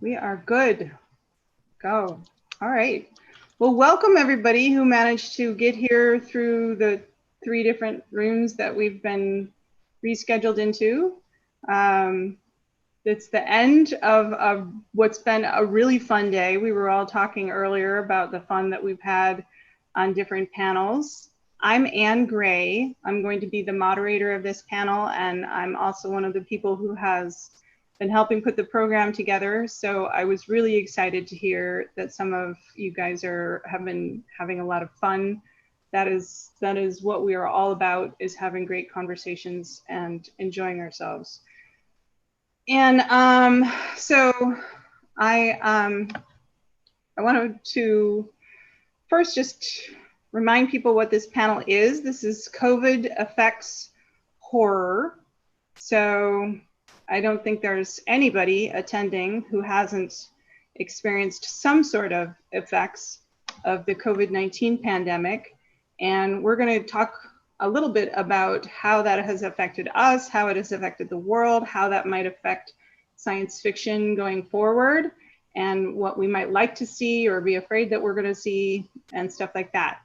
We are good. Go. All right. Well, welcome everybody who managed to get here through the 3 different rooms that we've been rescheduled into. It's the end of what's been a really fun day. We were all talking earlier about the fun that we've had on different panels. I'm Anne Gray. I'm going to be the moderator of this panel, and I'm also one of the people who has been helping put the program together. So I was really excited to hear that some of you guys have been having a lot of fun. That is what we are all about, is having great conversations and enjoying ourselves. And so I wanted to first just remind people what this panel is. This is COVID Affects Horror. So I don't think there's anybody attending who hasn't experienced some sort of effects of the COVID-19 pandemic. And we're going to talk a little bit about how that has affected us, how it has affected the world, how that might affect science fiction going forward, and what we might like to see or be afraid that we're going to see, and stuff like that.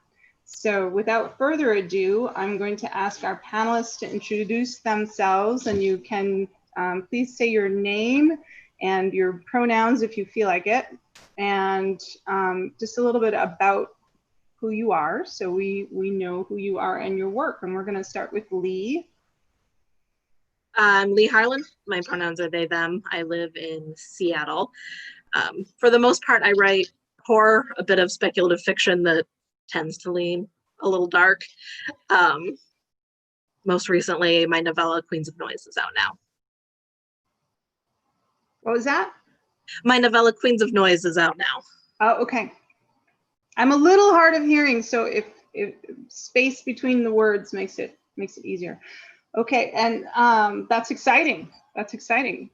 So without further ado, I'm going to ask our panelists to introduce themselves, and you can please say your name and your pronouns if you feel like it, and just a little bit about who you are, so we know who you are and your work. And we're going to start with Lee. I'm Lee Harlan. My pronouns are they, them. I live in Seattle. For the most part, I write horror, a bit of speculative fiction that tends to lean a little dark. Most recently, my novella, Queens of Noise, is out now. What was that? My novella, Queens of Noise, is out now. Oh, okay. I'm a little hard of hearing, so if space between the words makes it easier. Okay, and that's exciting. That's exciting.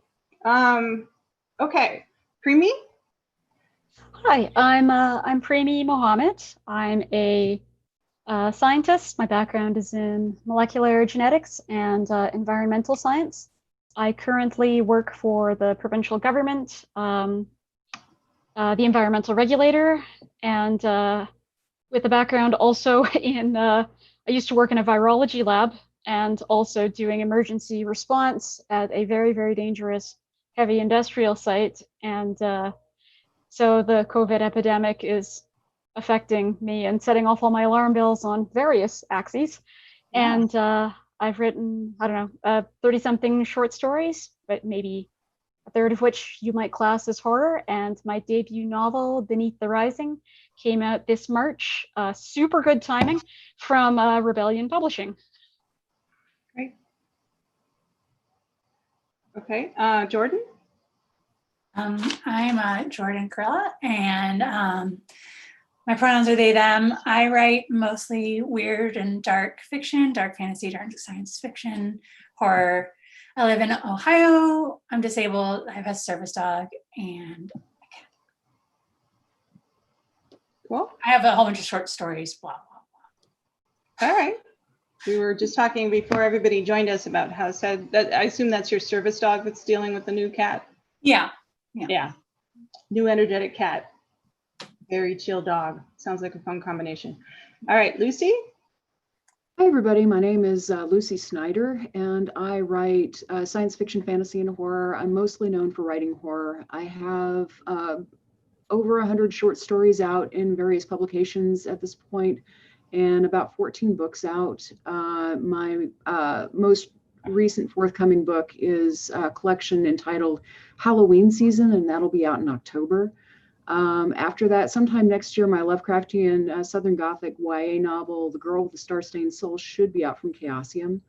Okay, Premi? Hi, I'm Premi Mohammed. I'm a scientist. My background is in molecular genetics and environmental science. I currently work for the provincial government, the environmental regulator, and with a background also in, I used to work in a virology lab and also doing emergency response at a very, very dangerous heavy industrial site. And so the COVID epidemic is affecting me and setting off all my alarm bells on various axes. Yeah. And I've written, I don't know, 30-something short stories, but maybe a third of which you might class as horror. And my debut novel, Beneath the Rising, came out this March. Super good timing from Rebellion Publishing. Great. Okay, Jordan? I'm Jordan Kurilla, and my pronouns are they, them. I write mostly weird and dark fiction, dark fantasy, dark science fiction, horror. I live in Ohio. I'm disabled. I have a service dog and a cat. Cool. I have a whole bunch of short stories, blah, blah, blah. All right. We were just talking before everybody joined us about how sad that, I assume that's your service dog that's dealing with the new cat? Yeah. Yeah. New energetic cat. Very chill dog. Sounds like a fun combination. All right, Lucy? Hi, everybody. My name is Lucy Snyder, and I write science fiction, fantasy, and horror. I'm mostly known for writing horror. I have over 100 short stories out in various publications at this point, and about 14 books out. My most recent forthcoming book is a collection entitled Halloween Season, and that'll be out in October. After that, sometime next year, my Lovecraftian Southern Gothic YA novel, The Girl with the Star-Stained Soul, should be out from Chaosium.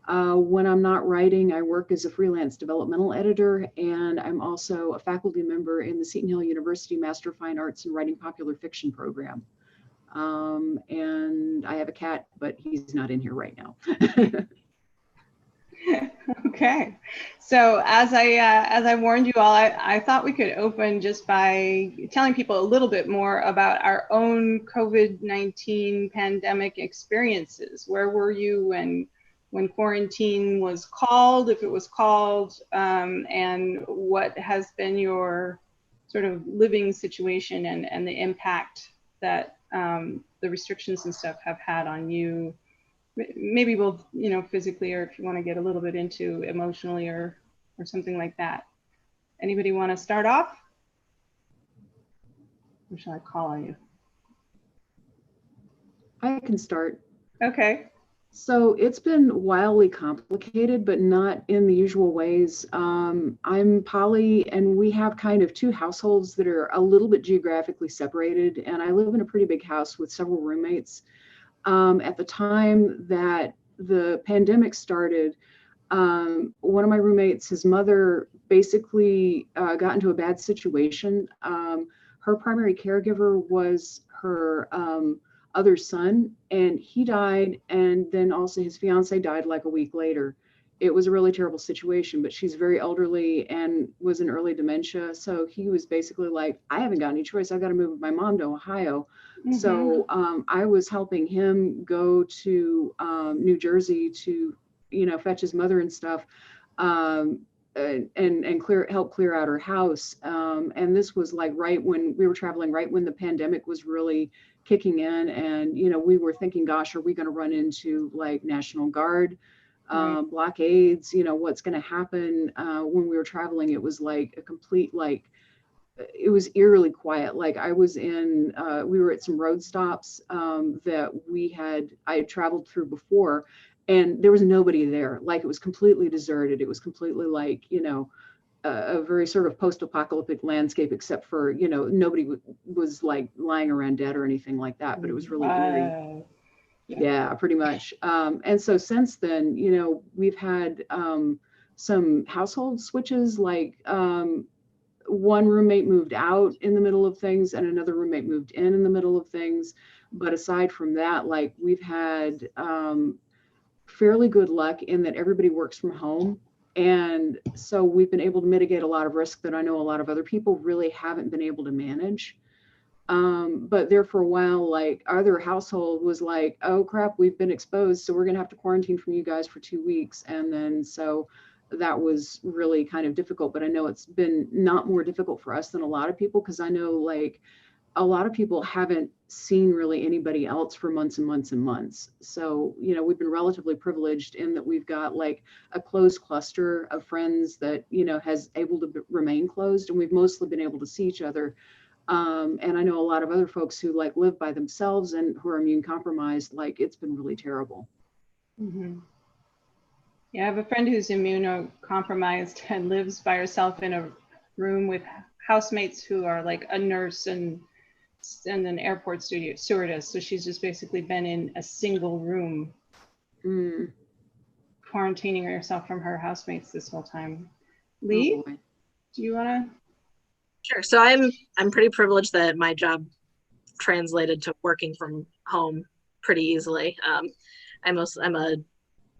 When I'm not writing, I work as a freelance developmental editor, and I'm also a faculty member in the Seton Hill University Master of Fine Arts in Writing Popular Fiction program. And I have a cat, but he's not in here right now. Okay, so as I warned you all, I thought we could open just by telling people a little bit more about our own COVID-19 pandemic experiences. Where were you when quarantine was called, if it was called, and what has been your sort of living situation and the impact that the restrictions and stuff have had on you, maybe both, you know, physically, or if you want to get a little bit into emotionally or something like that. Anybody want to start off? Or shall I call on you? I can start. Okay. So it's been wildly complicated, but not in the usual ways. I'm poly, and we have kind of two households that are a little bit geographically separated, and I live in a pretty big house with several roommates. At the time that the pandemic started, one of my roommates, his mother basically got into a bad situation. Her primary caregiver was her other son, and he died, and then also his fiance died like a week later. It was a really terrible situation, but she's very elderly and was in early dementia. So he was basically like, I haven't got any choice. I've got to move with my mom to Ohio. Mm-hmm. So I was helping him go to New Jersey to, you know, fetch his mother and stuff, and help clear out her house. And this was like right when we were traveling, right when the pandemic was really kicking in, and you know, we were thinking, gosh, are we going to run into like National Guard blockades? You know, what's going to happen? When we were traveling, it was like a complete, like, it was eerily quiet. Like I was in, we were at some road stops that I had traveled through before, and there was nobody there. Like it was completely deserted. It was completely like, you know, a very sort of post-apocalyptic landscape, except for, you know, nobody was like lying around dead or anything like that, but it was really eerie. Yeah, pretty much. And so since then, you know, we've had some household switches, like one roommate moved out in the middle of things and another roommate moved in the middle of things. But aside from that, like we've had fairly good luck in that everybody works from home. And so we've been able to mitigate a lot of risk that I know a lot of other people really haven't been able to manage. But there for a while, like our other household was like, oh crap, we've been exposed, so we're gonna have to quarantine from you guys for 2 weeks. And then so that was really kind of difficult. But I know it's been not more difficult for us than a lot of people, because I know like a lot of people haven't seen really anybody else for months and months and months. So, you know, we've been relatively privileged in that we've got like a closed cluster of friends that, you know, has able to remain closed, and we've mostly been able to see each other. And I know a lot of other folks who like live by themselves and who are immune compromised. Like it's been really terrible. Mm-hmm. Yeah, I have a friend who's immunocompromised and lives by herself in a room with housemates who are like a nurse and an airport stewardess. So she's just basically been in a single room, quarantining herself from her housemates this whole time. Lee, Oh, do you want to? Sure. So I'm pretty privileged that my job translated to working from home pretty easily. I'm a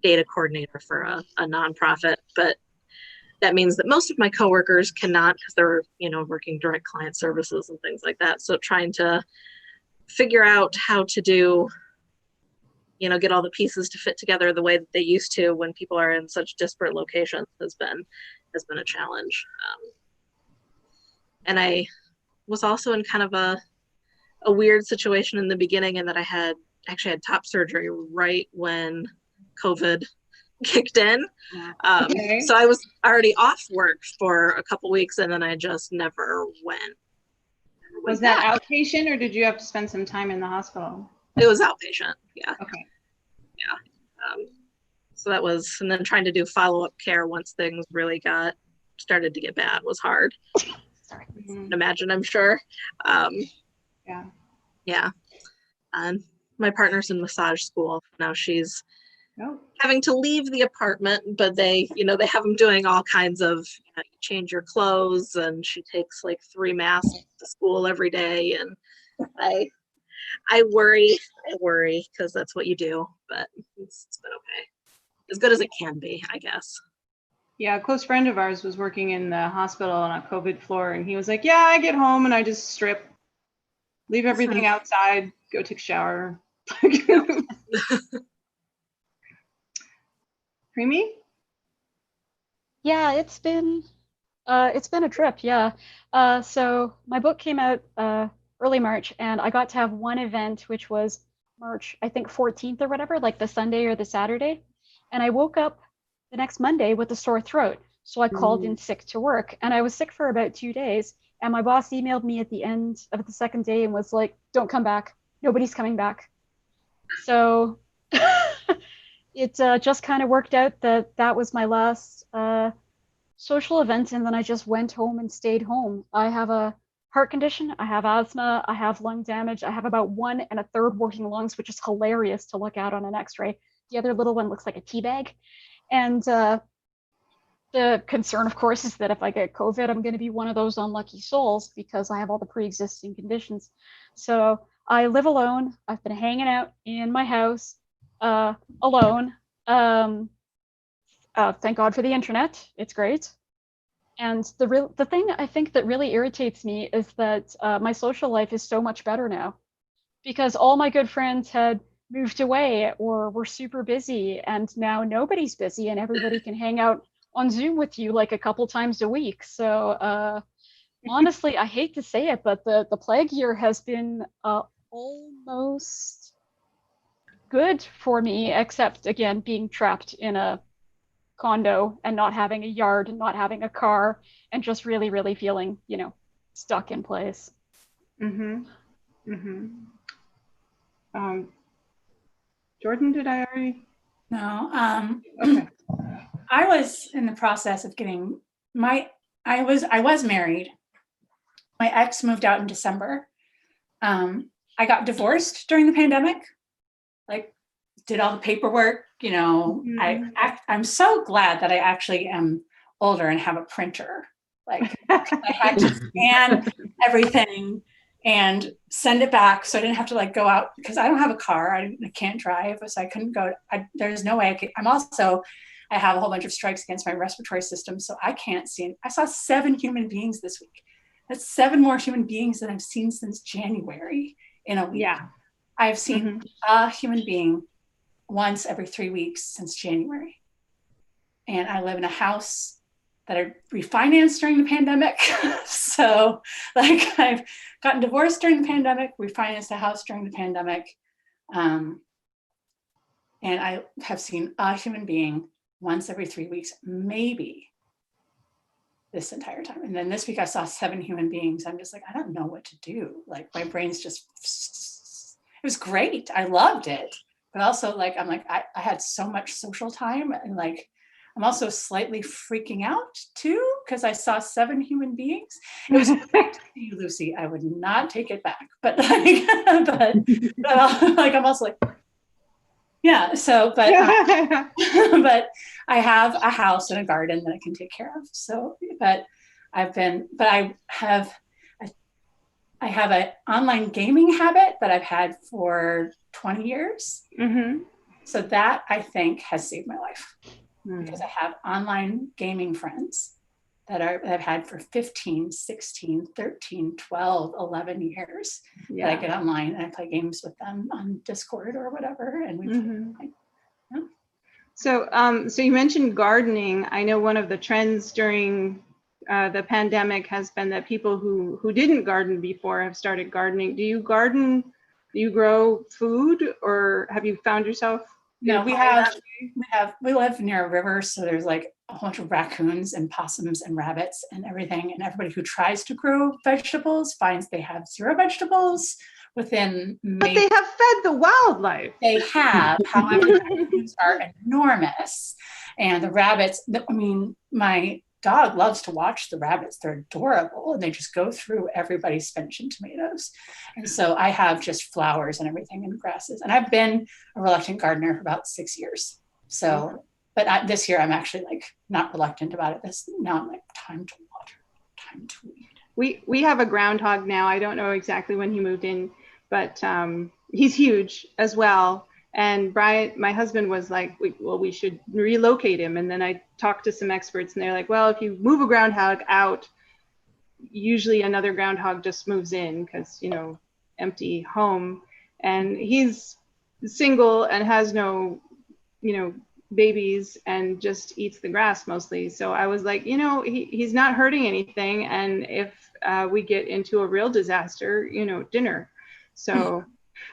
data coordinator for a nonprofit, but that means that most of my coworkers cannot, because they're, you know, working direct client services and things like that. So trying to figure out how to do, you know, get all the pieces to fit together the way that they used to when people are in such disparate locations has been a challenge. And I was also in kind of a weird situation in the beginning, in that I actually had top surgery right when COVID kicked in. Okay. So I was already off work for a couple weeks, and then I just never went. Was that outpatient, or did you have to spend some time in the hospital? It was outpatient. Yeah. Okay. Yeah. So that was, and then trying to do follow-up care once things really started to get bad was hard. Sorry. Imagine, I'm sure. Yeah. Yeah. And my partner's in massage school. Now she's having to leave the apartment, but they have them doing all kinds of, you know, change your clothes, and she takes like 3 masks to school every day. And I worry because that's what you do, but it's been okay. As good as it can be, I guess. Yeah, a close friend of ours was working in the hospital on a COVID floor, and he was like, yeah, I get home and I just strip, leave everything outside, go take a shower. Preemie? Yeah, it's been It's been a trip, yeah. So my book came out early March, and I got to have one event, which was March, I think 14th or whatever, like the Sunday or the Saturday. And I woke up the next Monday with a sore throat. So I called in Mm. sick to work, and I was sick for about 2 days. And my boss emailed me at the end of the second day and was like, "Don't come back. Nobody's coming back." So it just kind of worked out that that was my last social event, and then I just went home and stayed home. I have a heart condition, I have asthma, I have lung damage, I have about 1 1/3 working lungs, which is hilarious to look at on an x-ray. The other little one looks like a tea bag. And the concern, of course, is that if I get COVID, I'm going to be one of those unlucky souls because I have all the pre-existing conditions. So I live alone. I've been hanging out in my house alone. Um, thank God for the internet. It's great. And the thing I think that really irritates me is that my social life is so much better now because all my good friends had moved away or were super busy, and now nobody's busy and everybody can hang out on Zoom with you like a couple times a week. So honestly, I hate to say it, but the plague year has been almost good for me, except again being trapped in a condo and not having a yard and not having a car and just really, really feeling, stuck in place. Mm-hmm. Mm-hmm. Jordan, did I already? No. Okay. I was in the process of getting I was married. My ex moved out in December. I got divorced during the pandemic. Like, did all the paperwork. I'm so glad that I actually am older and have a printer. Like, I had to scan everything and send it back, so I didn't have to like go out because I don't have a car. I can't drive, so I couldn't go. There's no way I could. I have a whole bunch of strikes against my respiratory system, so I can't see. I saw 7 human beings this week. That's 7 more human beings than I've seen since January in a week. Yeah. I've seen a human being once every 3 weeks since January. And I live in a house that I refinanced during the pandemic. So like I've gotten divorced during the pandemic, refinanced a house during the pandemic. And I have seen a human being once every 3 weeks, maybe this entire time. And then this week I saw 7 human beings. I'm just like, I don't know what to do. Like my brain's just, it was great. I loved it. But also like, I'm like, I had so much social time, and like, I'm also slightly freaking out too, because I saw 7 human beings. It was great to see you, Lucy. I would not take it back. But like, but like, I'm also like, yeah, so, but but I have a house and a garden that I can take care of. So, but I have an online gaming habit that I've had for 20 years. Mm-hmm. So that I think has saved my life because I have online gaming friends that I've had for 15, 16, 13, 12, 11 years that I get online and I play games with them on Discord or whatever. And we play. Yeah. So you mentioned gardening. I know one of the trends during the pandemic has been that people who didn't garden before have started gardening. Do you garden? Do you grow food, or have you found yourself? No, we live near a river, so there's like a bunch of raccoons and possums and rabbits and everything. And everybody who tries to grow vegetables finds they have 0 vegetables within. But they have fed the wildlife. They have, however, the raccoons are enormous, and the rabbits. I mean, my dog loves to watch the rabbits. They're adorable, and they just go through everybody's spinach and tomatoes. And so I have just flowers and everything and grasses. And I've been a reluctant gardener for about 6 years. So, but this year I'm actually like not reluctant about it. Now I'm like, time to water, time to weed. We have a groundhog now. I don't know exactly when he moved in, but he's huge as well. And Brian, my husband, was like, we should relocate him. And then I talked to some experts, and they're like, well, if you move a groundhog out, usually another groundhog just moves in because, empty home. And he's single and has no, babies and just eats the grass mostly. So I was like, he's not hurting anything. And if we get into a real disaster, dinner. So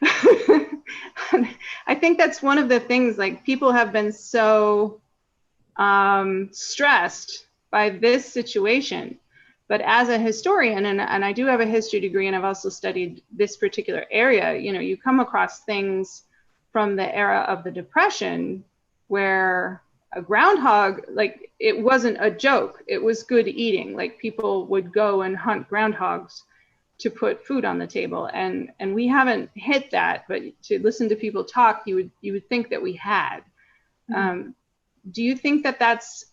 I think that's one of the things, like, people have been so stressed by this situation. But as a historian, and I do have a history degree, and I've also studied this particular area, you come across things from the era of the Depression where a groundhog, like, it wasn't a joke. It was good eating. Like, people would go and hunt groundhogs to put food on the table. And we haven't hit that, but to listen to people talk, you would think that we had. Mm-hmm. Do you think that that's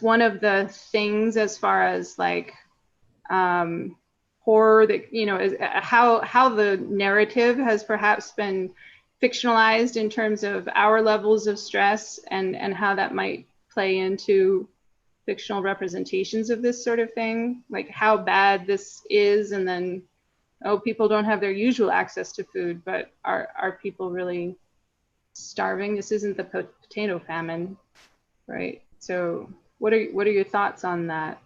one of the things, as far as like horror, that is how the narrative has perhaps been fictionalized in terms of our levels of stress, and how that might play into fictional representations of this sort of thing, like how bad this is, and then, people don't have their usual access to food, but are people really starving? This isn't the potato famine, right? So what are your thoughts on that?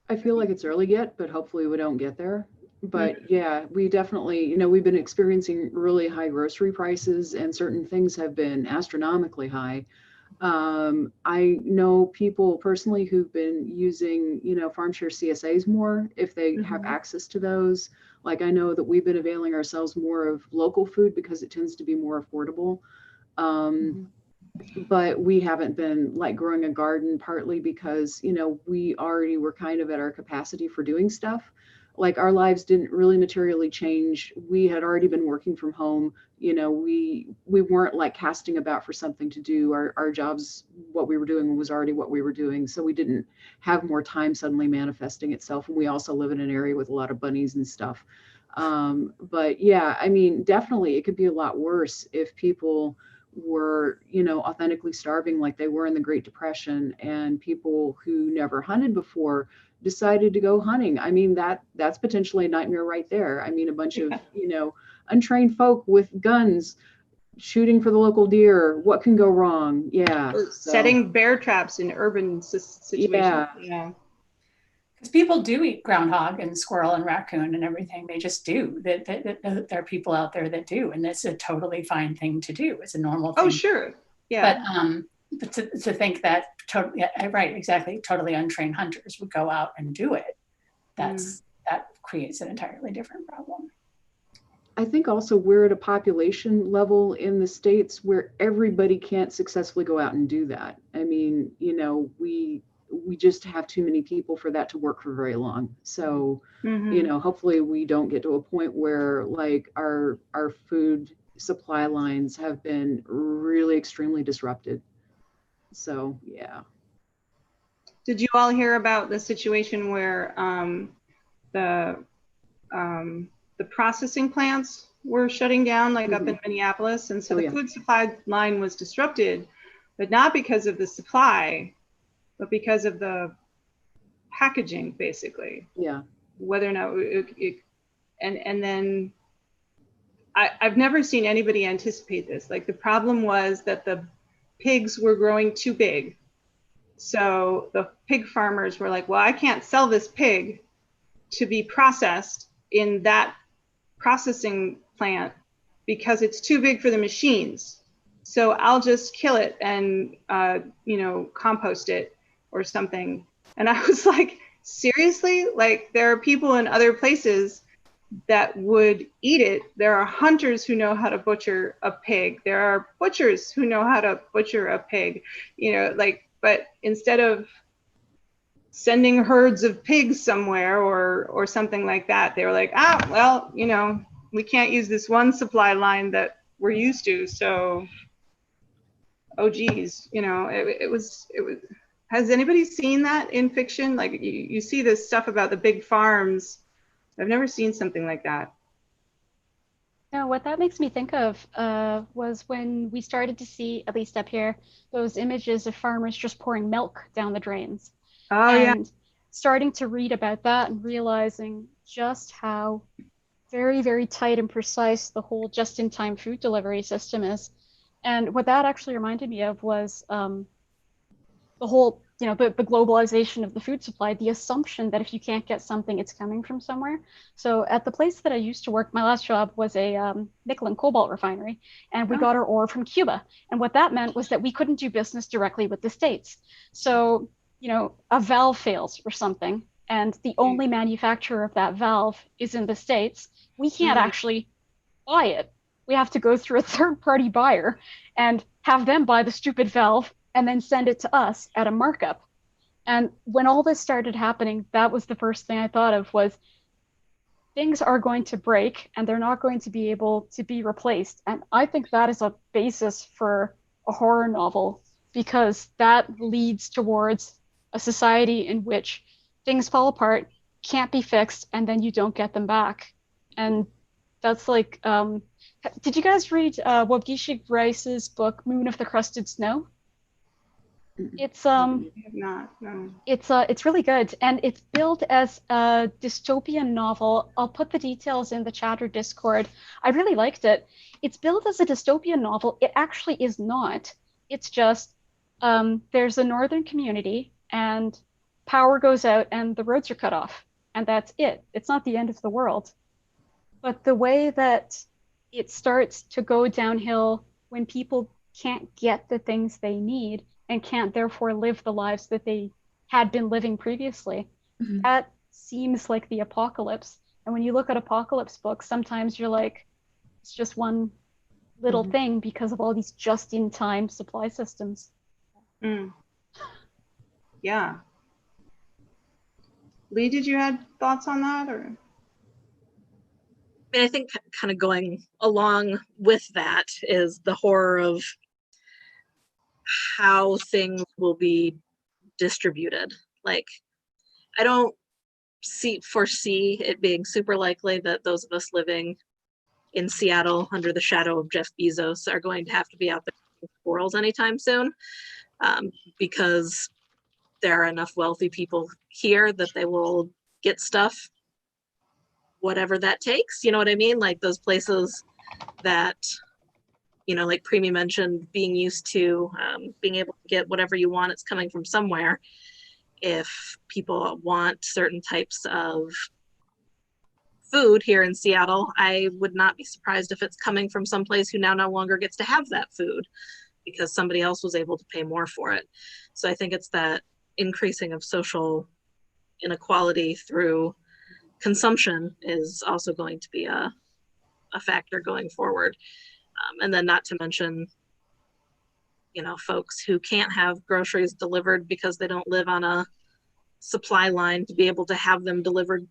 I feel like it's early yet, but hopefully we don't get there. But yeah, we definitely, we've been experiencing really high grocery prices, and certain things have been astronomically high. I know people personally who've been using, farm share CSAs more if they have access to those. Like, I know that we've been availing ourselves more of local food because it tends to be more affordable. But we haven't been like growing a garden, partly because, we already were kind of at our capacity for doing stuff. Like, our lives didn't really materially change. We had already been working from home. We weren't like casting about for something to do. Our jobs, what we were doing was already what we were doing. So we didn't have more time suddenly manifesting itself. And we also live in an area with a lot of bunnies and stuff. But yeah, I mean, definitely it could be a lot worse if people were, authentically starving like they were in the Great Depression, and people who never hunted before decided to go hunting. I mean, that's potentially a nightmare right there. I mean, a bunch of, untrained folk with guns shooting for the local deer. What can go wrong? Yeah. Or setting bear traps in urban situations. Yeah. Because people do eat groundhog and squirrel and raccoon and everything. They just do. There are people out there that do, and it's a totally fine thing to do. It's a normal thing. Oh, sure. Yeah. But to think that, right, exactly, totally untrained hunters would go out and do it, that creates an entirely different problem. I think also we're at a population level in the States where everybody can't successfully go out and do that. I mean, we just have too many people for that to work for very long. So, hopefully we don't get to a point where like our food supply lines have been really extremely disrupted. So, yeah. Did you all hear about the situation where the processing plants were shutting down, like up in Minneapolis? And so the food supply line was disrupted, but not because of the supply, but because of the packaging, basically. Yeah. Whether or not and then I've never seen anybody anticipate this. Like, the problem was that the pigs were growing too big. So the pig farmers were like, well, I can't sell this pig to be processed in that processing plant because it's too big for the machines. So I'll just kill it and, compost it or something. And I was like, seriously? Like, there are people in other places that would eat it. There are hunters who know how to butcher a pig. There are butchers who know how to butcher a pig, but instead of sending herds of pigs somewhere or something like that, they were like, well, we can't use this one supply line that we're used to. So, oh geez, it was, has anybody seen that in fiction? Like, you see this stuff about the big farms. I've never seen something like that. No, what that makes me think of was when we started to see, at least up here, those images of farmers just pouring milk down the drains. Oh, and starting to read about that and realizing just how very, very tight and precise the whole just-in-time food delivery system is. And what that actually reminded me of was the whole, the globalization of the food supply, the assumption that if you can't get something, it's coming from somewhere. So at the place that I used to work, my last job was a nickel and cobalt refinery, and we got our ore from Cuba. And what that meant was that we couldn't do business directly with the States. So, a valve fails or something, and the only manufacturer of that valve is in the States. We can't actually buy it. We have to go through a third party buyer and have them buy the stupid valve and then send it to us at a markup. And when all this started happening, that was the first thing I thought of was things are going to break and they're not going to be able to be replaced. And I think that is a basis for a horror novel because that leads towards a society in which things fall apart, can't be fixed, and then you don't get them back. And that's like, did you guys read Waubgeshig Rice's book Moon of the Crusted Snow? It's I have not, no. it's really good, and it's billed as a dystopian novel. I'll put the details in the chat or Discord. I really liked it. It's billed as a dystopian novel. It actually is not. It's just there's a northern community and power goes out and the roads are cut off, and that's it. It's not the end of the world. But the way that it starts to go downhill when people can't get the things they need and can't therefore live the lives that they had been living previously, that seems like the apocalypse. And when you look at apocalypse books, sometimes you're like, it's just one little thing because of all these just-in-time supply systems. Yeah. Lee, did you have thoughts on that, or? I think kind of going along with that is the horror of how things will be distributed. Like, I don't foresee it being super likely that those of us living in Seattle under the shadow of Jeff Bezos are going to have to be out there with squirrels anytime soon, because there are enough wealthy people here that they will get stuff whatever that takes. You know what I mean? Like those places that, like Premi mentioned, being used to being able to get whatever you want, it's coming from somewhere. If people want certain types of food here in Seattle, I would not be surprised if it's coming from someplace who now no longer gets to have that food because somebody else was able to pay more for it. So I think it's that increasing of social inequality through consumption is also going to be a factor going forward. And then not to mention, folks who can't have groceries delivered because they don't live on a supply line to be able to have them delivered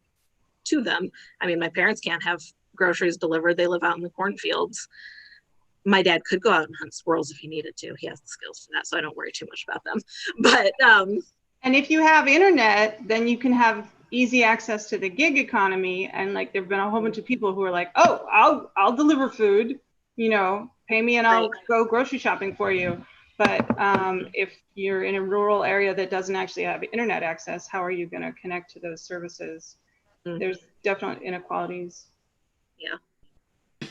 to them. I mean, my parents can't have groceries delivered. They live out in the cornfields. My dad could go out and hunt squirrels if he needed to. He has the skills for that, so I don't worry too much about them. But and if you have internet, then you can have easy access to the gig economy. And like there've been a whole bunch of people who are like, oh, I'll deliver food, pay me and I'll go grocery shopping for you. But if you're in a rural area that doesn't actually have internet access, how are you going to connect to those services? There's definitely inequalities. Yeah.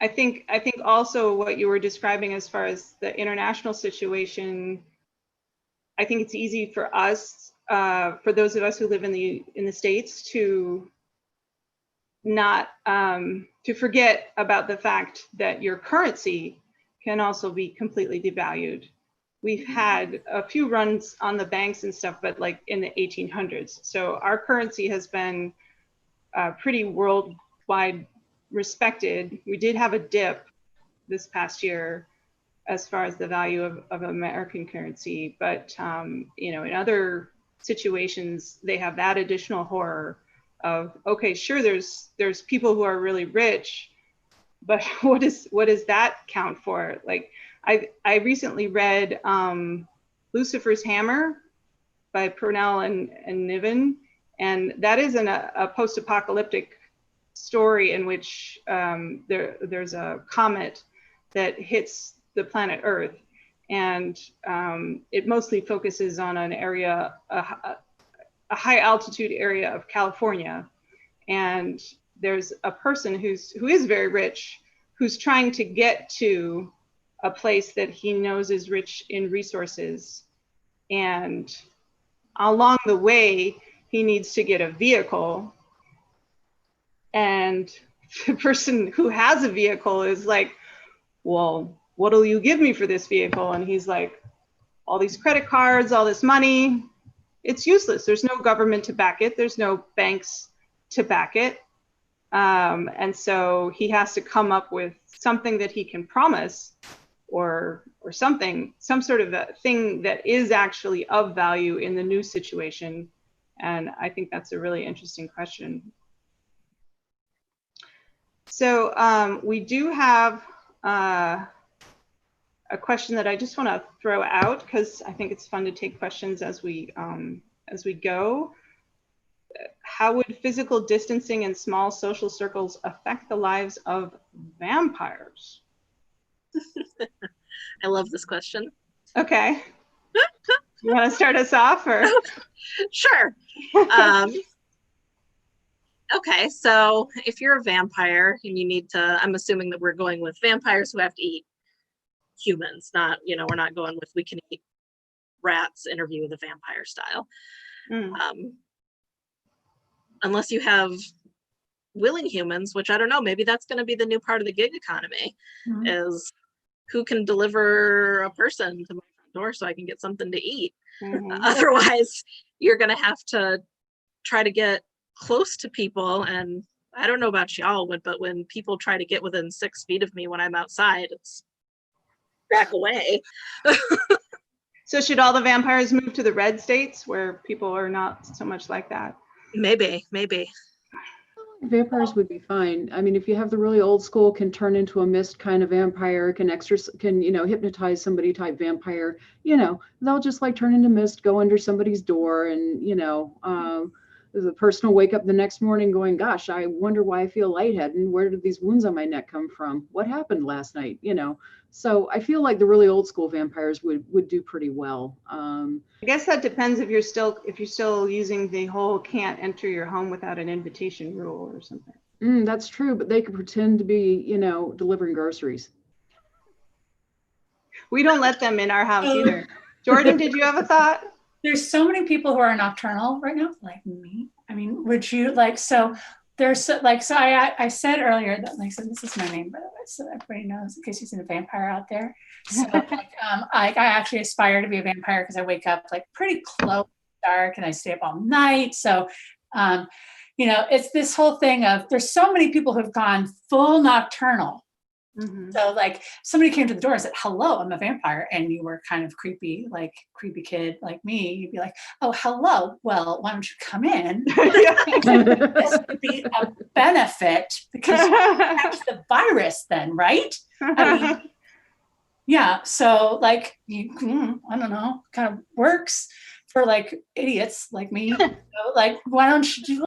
I think also what you were describing as far as the international situation, I think it's easy for us, for those of us who live in the States, to not to forget about the fact that your currency can also be completely devalued. We've had a few runs on the banks and stuff, but like in the 1800s. So our currency has been pretty worldwide respected. We did have a dip this past year as far as the value of American currency, but in other situations, they have that additional horror of, okay, sure, there's people who are really rich, but what does that count for? Like, I recently read Lucifer's Hammer by Purnell and Niven, and that is a post-apocalyptic story in which there's a comet that hits the planet Earth, and it mostly focuses on an area, a high altitude area of California, and there's a person who is very rich who's trying to get to a place that he knows is rich in resources. And along the way, he needs to get a vehicle. And the person who has a vehicle is like, well, what'll you give me for this vehicle? And he's like, all these credit cards, all this money, it's useless. There's no government to back it. There's no banks to back it. And so he has to come up with something that he can promise, or something, some sort of a thing that is actually of value in the new situation. And I think that's a really interesting question. So we do have a question that I just want to throw out, because I think it's fun to take questions as we go. How would physical distancing and small social circles affect the lives of vampires? I love this question. Okay. You want to start us off, or? Sure. Okay, so if you're a vampire and you need to, I'm assuming that we're going with vampires who have to eat humans, not, you know, we're not going with we can eat rats, Interview with a Vampire style. Unless you have willing humans, which I don't know, maybe that's going to be the new part of the gig economy, is who can deliver a person to my front door so I can get something to eat. Otherwise, you're going to have to try to get close to people. And I don't know about y'all, but when people try to get within 6 feet of me when I'm outside, it's back away. So should all the vampires move to the red states where people are not so much like that? Maybe. Vampires would be fine. I mean, if you have the really old school, can turn into a mist kind of vampire, can hypnotize somebody type vampire, they'll just like turn into mist, go under somebody's door, and the person will wake up the next morning going, gosh, I wonder why I feel lightheaded, and where did these wounds on my neck come from? What happened last night? So I feel like the really old school vampires would do pretty well. I guess that depends if you're still using the whole can't enter your home without an invitation rule or something. That's true, but they could pretend to be, delivering groceries. We don't let them in our house either. Jordan, did you have a thought? There's so many people who are nocturnal right now, like me. I mean, would you I said earlier that so this is my name, by the way, so everybody knows in case you've seen a vampire out there. So I actually aspire to be a vampire because I wake up pretty close to dark and I stay up all night. So it's this whole thing of there's so many people who've gone full nocturnal. So somebody came to the door and said, hello, I'm a vampire. And you were kind of creepy kid like me. You'd be like, oh, hello. Well, why don't you come in? This would be a benefit because you catch the virus then, right? I mean, yeah. So I don't know, kind of works for idiots like me. Why don't you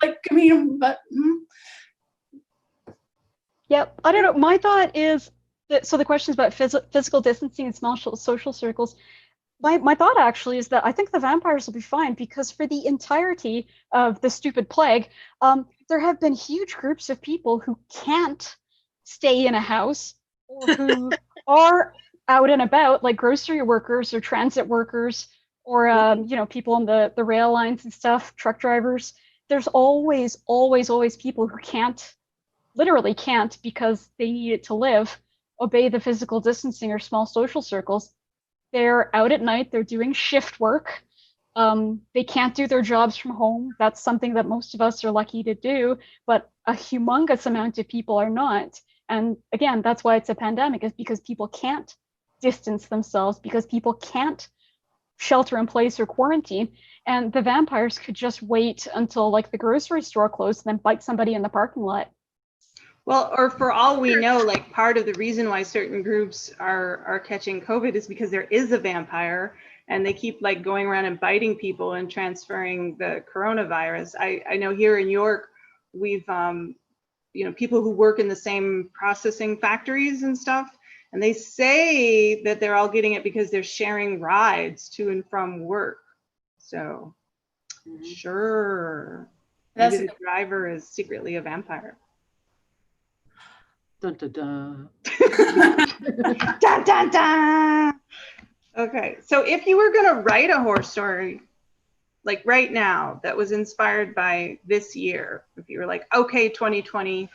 Yep. I don't know. My thought is that, so the question is about physical distancing and small social circles. My thought actually is that I think the vampires will be fine because for the entirety of the stupid plague, there have been huge groups of people who can't stay in a house or who are out and about, like grocery workers or transit workers or, people on the rail lines and stuff, truck drivers. There's always people who literally can't, because they need it to live, obey the physical distancing or small social circles. They're out at night, they're doing shift work. They can't do their jobs from home. That's something that most of us are lucky to do, but a humongous amount of people are not. And again, that's why it's a pandemic, is because people can't distance themselves, because people can't shelter in place or quarantine. And the vampires could just wait until the grocery store closed and then bite somebody in the parking lot. Well, or for all we know, part of the reason why certain groups are catching COVID is because there is a vampire and they keep going around and biting people and transferring the coronavirus. I know here in York, we've, people who work in the same processing factories and stuff, and they say that they're all getting it because they're sharing rides to and from work. So sure, maybe the driver is secretly a vampire. Dun, dun, dun. Dun, dun, dun. Okay, so if you were going to write a horror story, like right now, that was inspired by this year, if you were like, okay, 2020,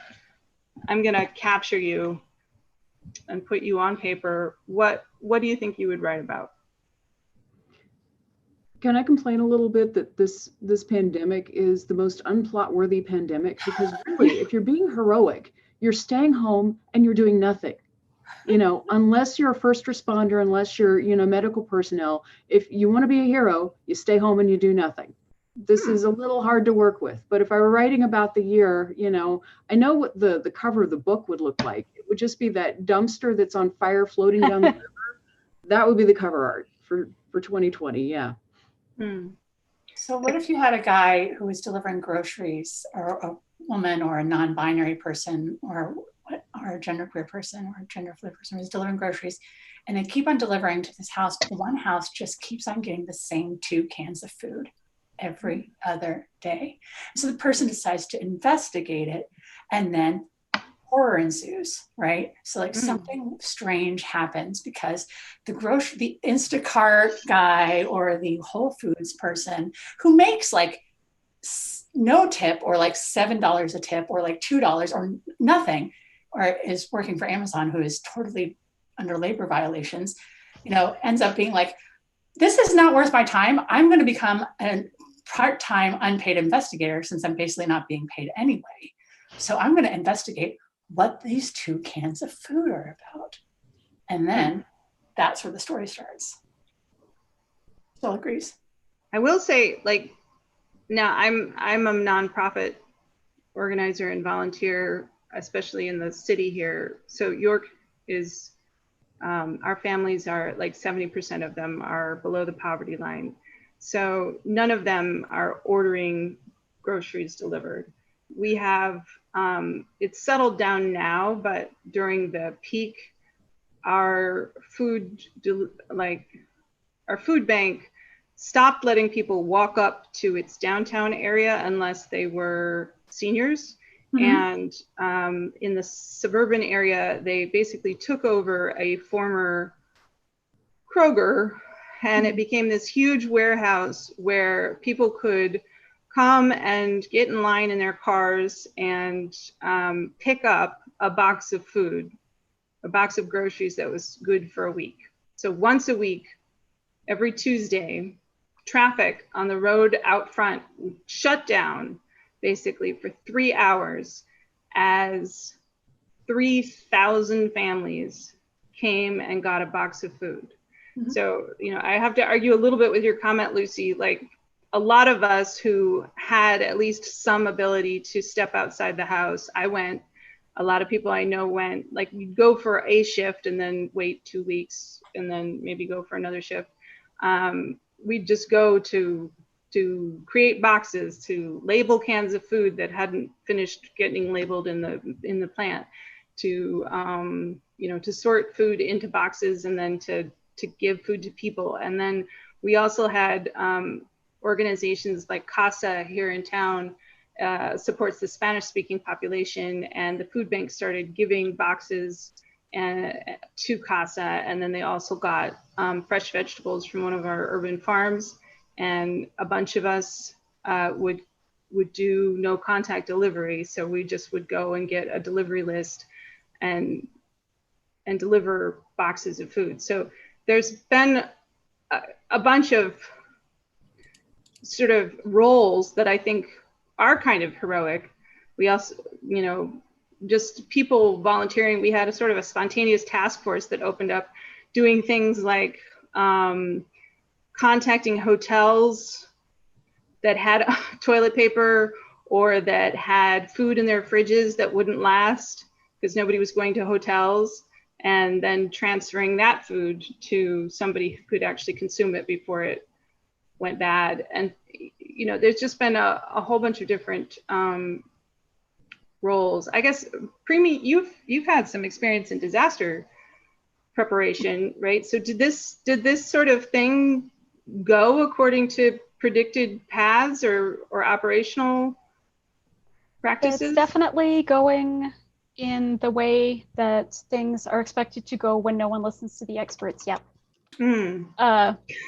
I'm going to capture you and put you on paper, what do you think you would write about? Can I complain a little bit that this pandemic is the most unplot-worthy pandemic? Because really, if you're being heroic, you're staying home and you're doing nothing. You know, unless you're a first responder, unless you're, you know, medical personnel, if you want to be a hero, you stay home and you do nothing. This is a little hard to work with. But if I were writing about the year, you know, I know what the cover of the book would look like. It would just be that dumpster that's on fire floating down the river. That would be the cover art for 2020. Yeah. So what if you had a guy who was delivering groceries, or a woman or a non-binary person or a genderqueer person or a gender fluid person who's delivering groceries, and they keep on delivering to this house, but one house just keeps on getting the same 2 cans of food every other day. So the person decides to investigate it, and then horror ensues, right? So like something strange happens because the Instacart guy or the Whole Foods person who makes like no tip, or like $7 a tip, or like $2 or nothing, or is working for Amazon, who is totally under labor violations, you know, ends up being like, this is not worth my time. I'm going to become a part-time unpaid investigator since I'm basically not being paid anyway. So I'm going to investigate what these 2 cans of food are about. And then that's where the story starts. Still agrees. I will say, like, now I'm a nonprofit organizer and volunteer, especially in the city here. So York is, our families are like 70% of them are below the poverty line. So none of them are ordering groceries delivered. We have, it's settled down now, but during the peak, our food bank stopped letting people walk up to its downtown area unless they were seniors. And in the suburban area, they basically took over a former Kroger, and it became this huge warehouse where people could come and get in line in their cars and pick up a box of food, a box of groceries that was good for a week. So once a week, every Tuesday, traffic on the road out front shut down basically for 3 hours as 3,000 families came and got a box of food. So, you know, I have to argue a little bit with your comment, Lucy. Like, a lot of us who had at least some ability to step outside the house, I went. A lot of people I know went. Like, you'd go for a shift and then wait 2 weeks and then maybe go for another shift. We'd just go to create boxes, to label cans of food that hadn't finished getting labeled in the plant, to you know, to sort food into boxes and then to give food to people. And then we also had organizations like CASA here in town, supports the Spanish-speaking population, and the food bank started giving boxes to CASA, and then they also got fresh vegetables from one of our urban farms, and a bunch of us would do no contact delivery. So we just would go and get a delivery list and deliver boxes of food. So there's been a bunch of sort of roles that I think are kind of heroic. We also, you know, just people volunteering. We had a sort of a spontaneous task force that opened up doing things like contacting hotels that had toilet paper or that had food in their fridges that wouldn't last because nobody was going to hotels, and then transferring that food to somebody who could actually consume it before it went bad. And, you know, there's just been a whole bunch of different roles. I guess, Premi, you've had some experience in disaster preparation, right? So did this sort of thing go according to predicted paths or operational practices? It's definitely going in the way that things are expected to go when no one listens to the experts yet.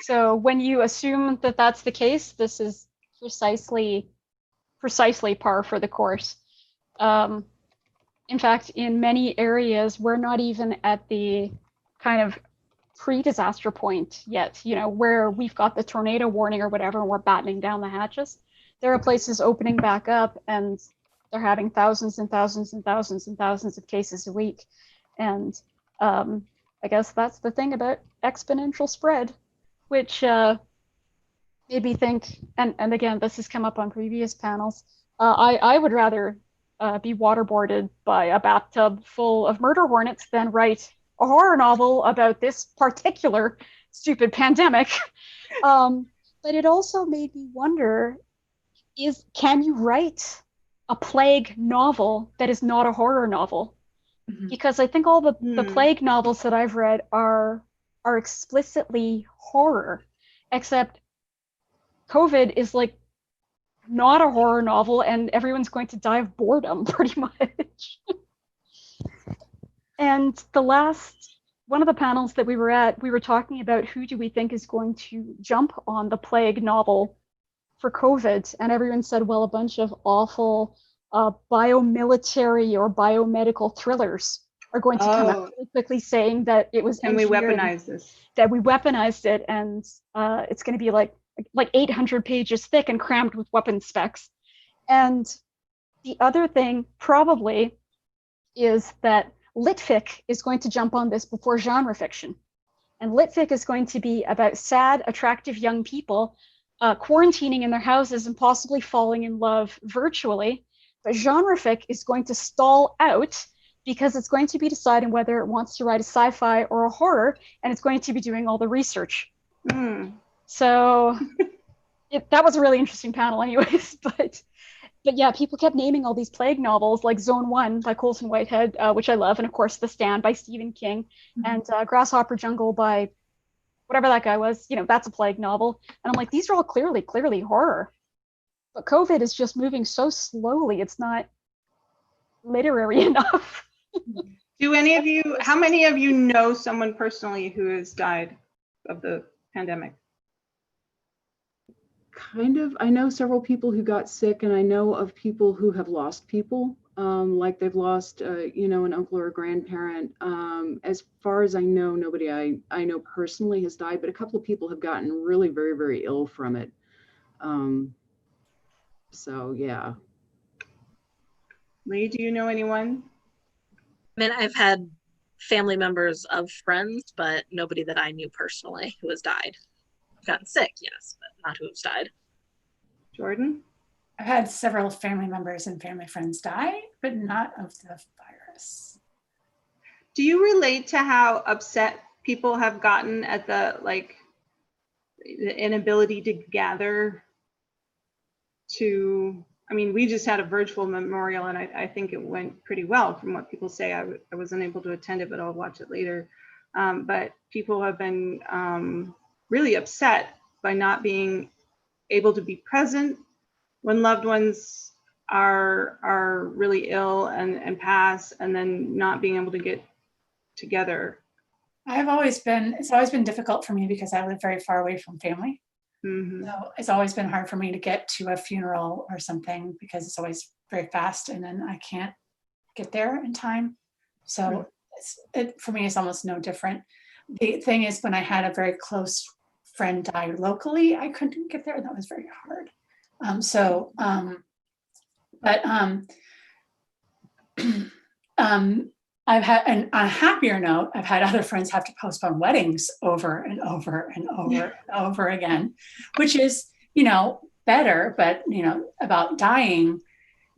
So when you assume that that's the case, this is precisely par for the course. In fact, in many areas, we're not even at the kind of pre-disaster point yet, you know, where we've got the tornado warning or whatever, and we're battening down the hatches. There are places opening back up, and they're having thousands and thousands and thousands and thousands of cases a week. And I guess that's the thing about exponential spread, which made me think, and again, this has come up on previous panels, I would rather be waterboarded by a bathtub full of murder hornets than write a horror novel about this particular stupid pandemic. But it also made me wonder, can you write a plague novel that is not a horror novel? Mm-hmm. Because I think all the plague novels that I've read are explicitly horror, except COVID is like not a horror novel, and everyone's going to die of boredom pretty much. And one of the panels that we were at, we were talking about who do we think is going to jump on the plague novel for COVID, and everyone said, well, a bunch of awful biomilitary or biomedical thrillers are going to come out really quickly saying that it was we weaponize this. That we weaponized it, and it's going to be like 800 pages thick and crammed with weapon specs. And the other thing probably is that LitFic is going to jump on this before genre fiction. And LitFic is going to be about sad, attractive young people quarantining in their houses and possibly falling in love virtually. But genre fic is going to stall out because it's going to be deciding whether it wants to write a sci-fi or a horror, and it's going to be doing all the research. So that was a really interesting panel anyways, but yeah, people kept naming all these plague novels like Zone 1 by Colson Whitehead, which I love, and of course The Stand by Stephen King, and Grasshopper Jungle by whatever that guy was, you know, that's a plague novel. And I'm like, these are all clearly horror. But COVID is just moving so slowly, it's not literary enough. How many of you know someone personally who has died of the pandemic? Kind of. I know several people who got sick, and I know of people who have lost people, like they've lost, an uncle or a grandparent. As far as I know, nobody I know personally has died, but a couple of people have gotten really very, very ill from it. So, yeah. Lee, do you know anyone? I mean, I've had family members of friends, but nobody that I knew personally who has died. Gotten sick, yes, but not who has died. Jordan? I've had several family members and family friends die, but not of the virus. Do you relate to how upset people have gotten at the inability to gather we just had a virtual memorial, and I think it went pretty well from what people say. I wasn't able to attend it, but I'll watch it later. But people have been really upset by not being able to be present when loved ones are really ill and pass, and then not being able to get together. It's always been difficult for me because I live very far away from family. So it's always been hard for me to get to a funeral or something because it's always very fast, and then I can't get there in time. So for me, it's almost no different. The thing is, when I had a very close friend die locally, I couldn't get there, and that was very hard. I've had, and on a happier note, I've had other friends have to postpone weddings over and over and over and over again, which is, better, but, about dying,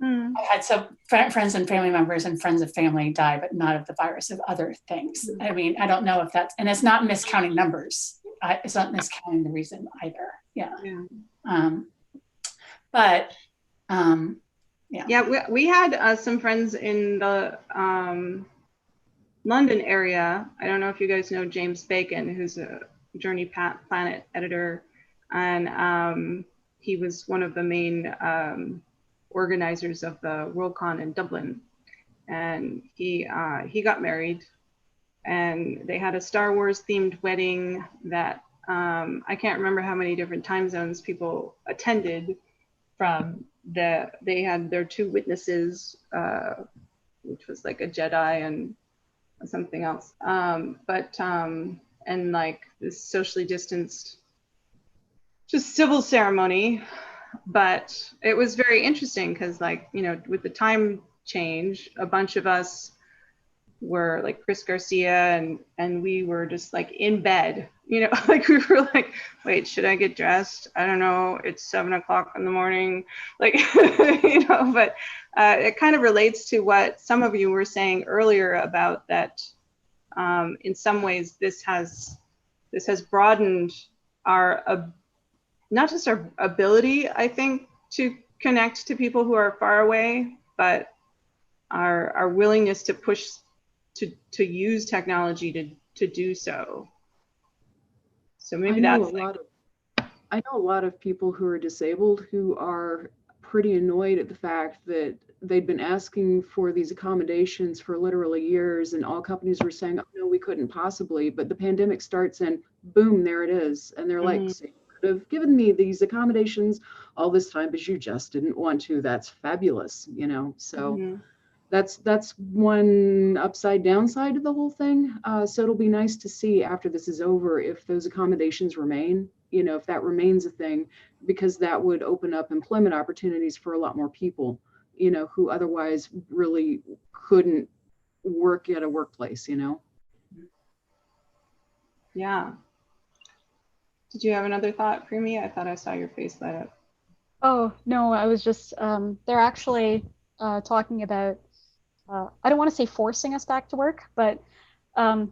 I've had some friends and family members and friends of family die, but not of the virus, of other things. I mean, I don't know if that's, and it's not miscounting numbers. It's not miscounting the reason either. Yeah. We had some friends in the London area. I don't know if you guys know James Bacon, who's a Journey Planet editor, and he was one of the main organizers of the Worldcon in Dublin. and he got married, and they had a Star Wars themed wedding that I can't remember how many different time zones people attended from. They had their two witnesses, which was like a Jedi and something else, and like this socially distanced, just civil ceremony. But it was very interesting because, like, you know, with the time change, a bunch of us were like Chris Garcia, and we were just like in bed, you know, like we were like, wait, should I get dressed? I don't know, it's 7 o'clock in the morning, like, you know. But it kind of relates to what some of you were saying earlier about that. In some ways, this has broadened our not just our ability, I think, to connect to people who are far away, but our willingness to push to use technology to do so. So maybe I know a lot of people who are disabled who are pretty annoyed at the fact that they'd been asking for these accommodations for literally years, and all companies were saying, oh no, we couldn't possibly, but the pandemic starts and boom, there it is. And they're like, so you could have given me these accommodations all this time, but you just didn't want to. That's fabulous, you know. So that's one upside downside of the whole thing. So it'll be nice to see after this is over if those accommodations remain, you know, if that remains a thing, because that would open up employment opportunities for a lot more people, you know, who otherwise really couldn't work at a workplace, you know. Yeah. Did you have another thought, Primi? I thought I saw your face light up. Oh, no, I was just, they're actually talking about, I don't want to say forcing us back to work, but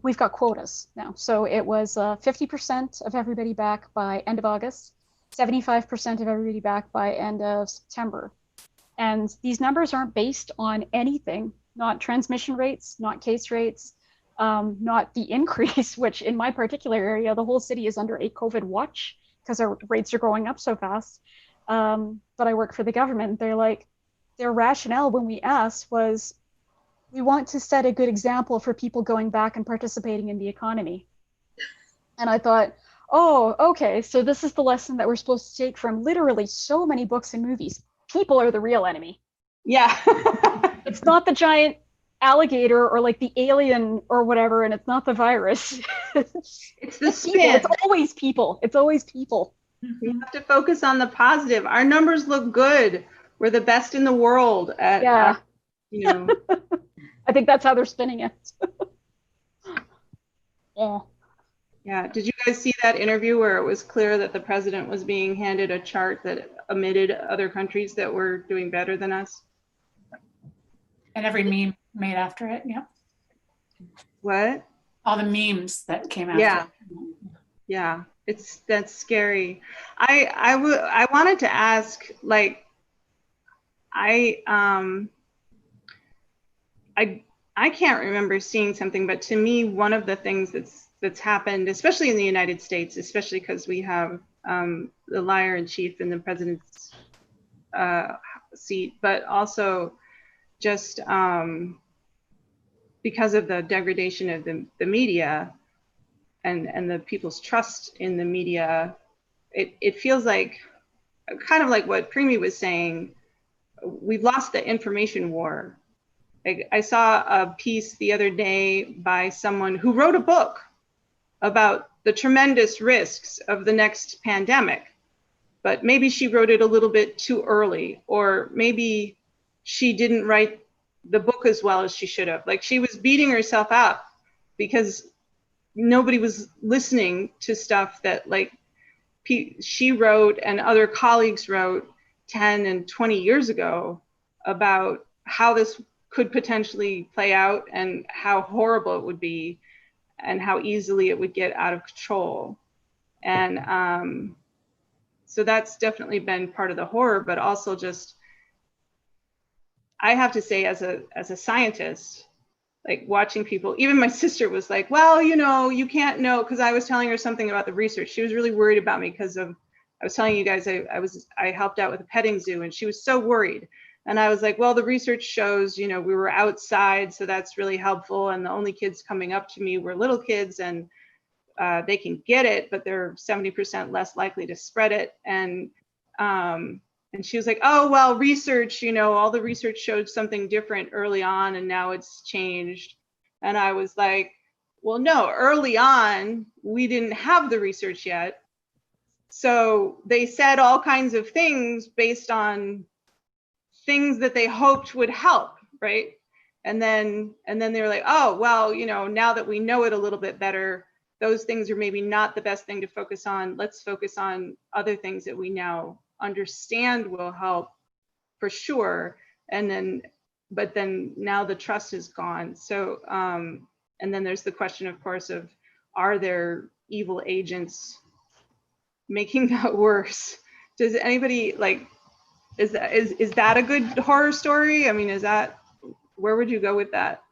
we've got quotas now. So it was 50% of everybody back by end of August, 75% of everybody back by end of September. And these numbers aren't based on anything, not transmission rates, not case rates, not the increase, which in my particular area, the whole city is under a COVID watch because our rates are going up so fast. But I work for the government. They're like, their rationale when we asked was, we want to set a good example for people going back and participating in the economy. And I thought, oh, okay, so this is the lesson that we're supposed to take from literally so many books and movies. People are the real enemy. Yeah. It's not the giant alligator or like the alien or whatever, and it's not the virus. It's the spin. People. It's always people. It's always people. We have to focus on the positive. Our numbers look good. We're the best in the world at, you know. I think that's how they're spinning it. Yeah. Yeah. Did you guys see that interview where it was clear that the president was being handed a chart that omitted other countries that were doing better than us? And every meme made after it. Yeah. What? All the memes that came after. Yeah. Yeah. That's scary. I wanted to ask, like, I can't remember seeing something, but to me, one of the things that's happened, especially in the United States, especially because we have the liar in chief in the president's seat, but also just because of the degradation of the media and the people's trust in the media, it feels like, kind of like what Primi was saying, we've lost the information war. I saw a piece the other day by someone who wrote a book about the tremendous risks of the next pandemic, but maybe she wrote it a little bit too early, or maybe she didn't write the book as well as she should have. Like, she was beating herself up because nobody was listening to stuff that, like, she wrote and other colleagues wrote 10 and 20 years ago about how this could potentially play out and how horrible it would be and how easily it would get out of control. And so that's definitely been part of the horror, but also just, I have to say, as a scientist, like, watching people, even my sister was like, well, you know, you can't know, because I was telling her something about the research. She was really worried about me because of, I was telling you guys, I helped out with a petting zoo, and she was so worried. And I was like, well, the research shows, we were outside, so that's really helpful. And the only kids coming up to me were little kids, and they can get it, but they're 70% less likely to spread it. And she was like, oh, well, research, all the research showed something different early on, and now it's changed. And I was like, well, no, early on, we didn't have the research yet. So they said all kinds of things based on things that they hoped would help, right? And then they were like, oh, well, now that we know it a little bit better, those things are maybe not the best thing to focus on. Let's focus on other things that we now understand will help for sure. But then now the trust is gone. So, and then there's the question, of course, of are there evil agents making that worse? Does anybody is that a good horror story? I mean, where would you go with that?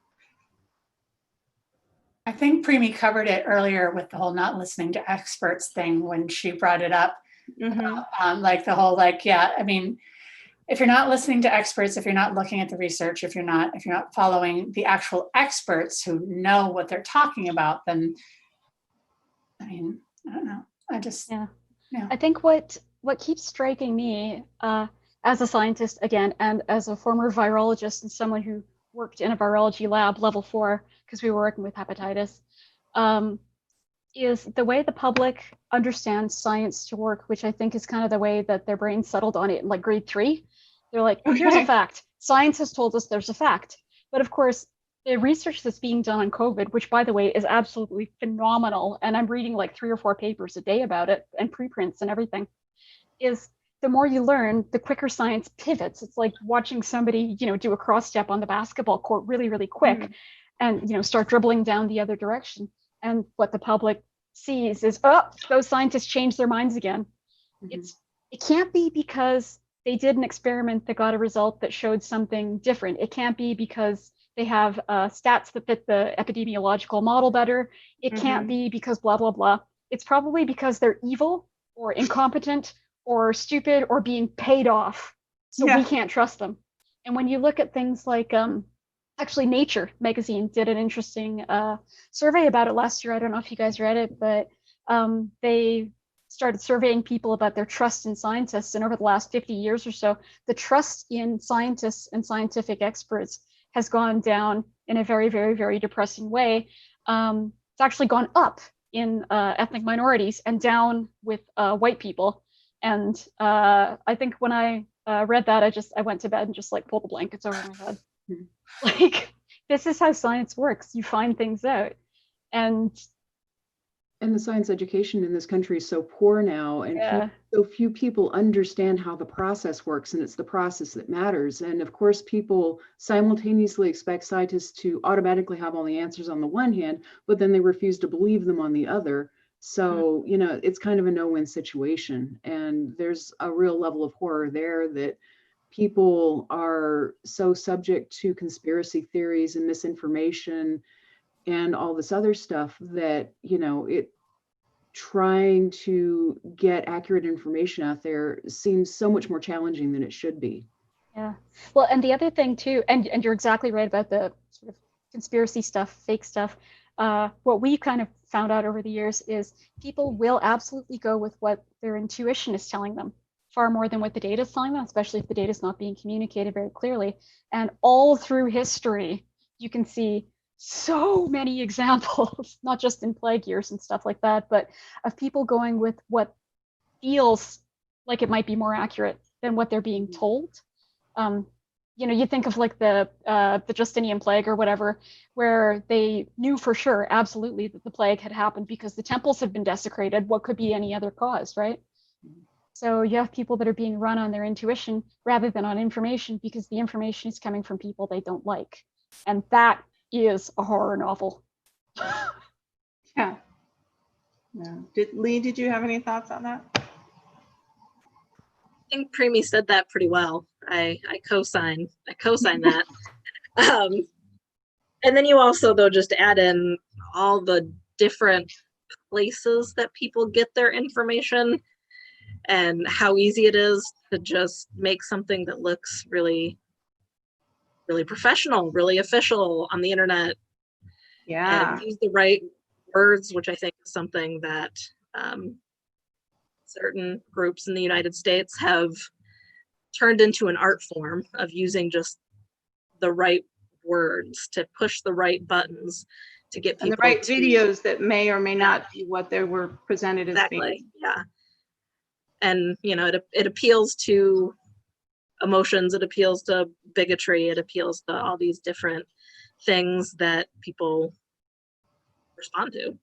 I think Primi covered it earlier with the whole not listening to experts thing when she brought it up. Mm-hmm. The whole yeah, I mean, if you're not listening to experts, if you're not looking at the research, if you're not following the actual experts who know what they're talking about, then I mean, I don't know. Yeah. I think what keeps striking me as a scientist again, and as a former virologist and someone who worked in a virology lab level 4 because we were working with hepatitis, is the way the public understands science to work, which I think is kind of the way that their brains settled on it in grade 3. They're like, okay, here's a fact. Science has told us there's a fact. But of course, the research that's being done on COVID, which by the way is absolutely phenomenal, and I'm reading 3 or 4 papers a day about it and preprints and everything, is the more you learn, the quicker science pivots. It's like watching somebody, do a cross step on the basketball court really, really quick and, start dribbling down the other direction. And what the public sees is, oh, those scientists changed their minds again. Mm-hmm. It can't be because they did an experiment that got a result that showed something different. It can't be because they have stats that fit the epidemiological model better. It can't be because blah, blah, blah. It's probably because they're evil or incompetent or stupid or being paid off. So we can't trust them. And when you look at things like, actually Nature magazine did an interesting survey about it last year. I don't know if you guys read it, but they started surveying people about their trust in scientists. And over the last 50 years or so, the trust in scientists and scientific experts has gone down in a very, very, very depressing way. It's actually gone up in ethnic minorities and down with white people. And I think when I read that, I went to bed and just pulled the blankets over my head. This is how science works. You find things out. And the science education in this country is so poor now, and so few people understand how the process works, and it's the process that matters. And of course, people simultaneously expect scientists to automatically have all the answers on the one hand, but then they refuse to believe them on the other. So, it's kind of a no-win situation. And there's a real level of horror there that people are so subject to conspiracy theories and misinformation and all this other stuff that, trying to get accurate information out there seems so much more challenging than it should be. Yeah. Well, and the other thing too, and you're exactly right about the sort of conspiracy stuff, fake stuff. What we kind of found out over the years is people will absolutely go with what their intuition is telling them far more than what the data is telling them, especially if the data is not being communicated very clearly. And all through history, you can see so many examples, not just in plague years and stuff like that, but of people going with what feels like it might be more accurate than what they're being told. You think of the Justinian plague or whatever, where they knew for sure, absolutely, that the plague had happened because the temples had been desecrated. What could be any other cause, right? So you have people that are being run on their intuition rather than on information because the information is coming from people they don't like. And that is a horror novel. Yeah. Lee, did you have any thoughts on that? I think Primi said that pretty well. I co-sign that. And then you also, though, just add in all the different places that people get their information and how easy it is to just make something that looks really really professional, really official on the internet, Yeah. and use the right words, which I think is something that certain groups in the United States have turned into an art form of using just the right words to push the right buttons to get people And the right to, videos that may or may not be what they were presented as exactly, being. yeah. And it appeals to emotions, it appeals to bigotry, it appeals to all these different things that people respond to.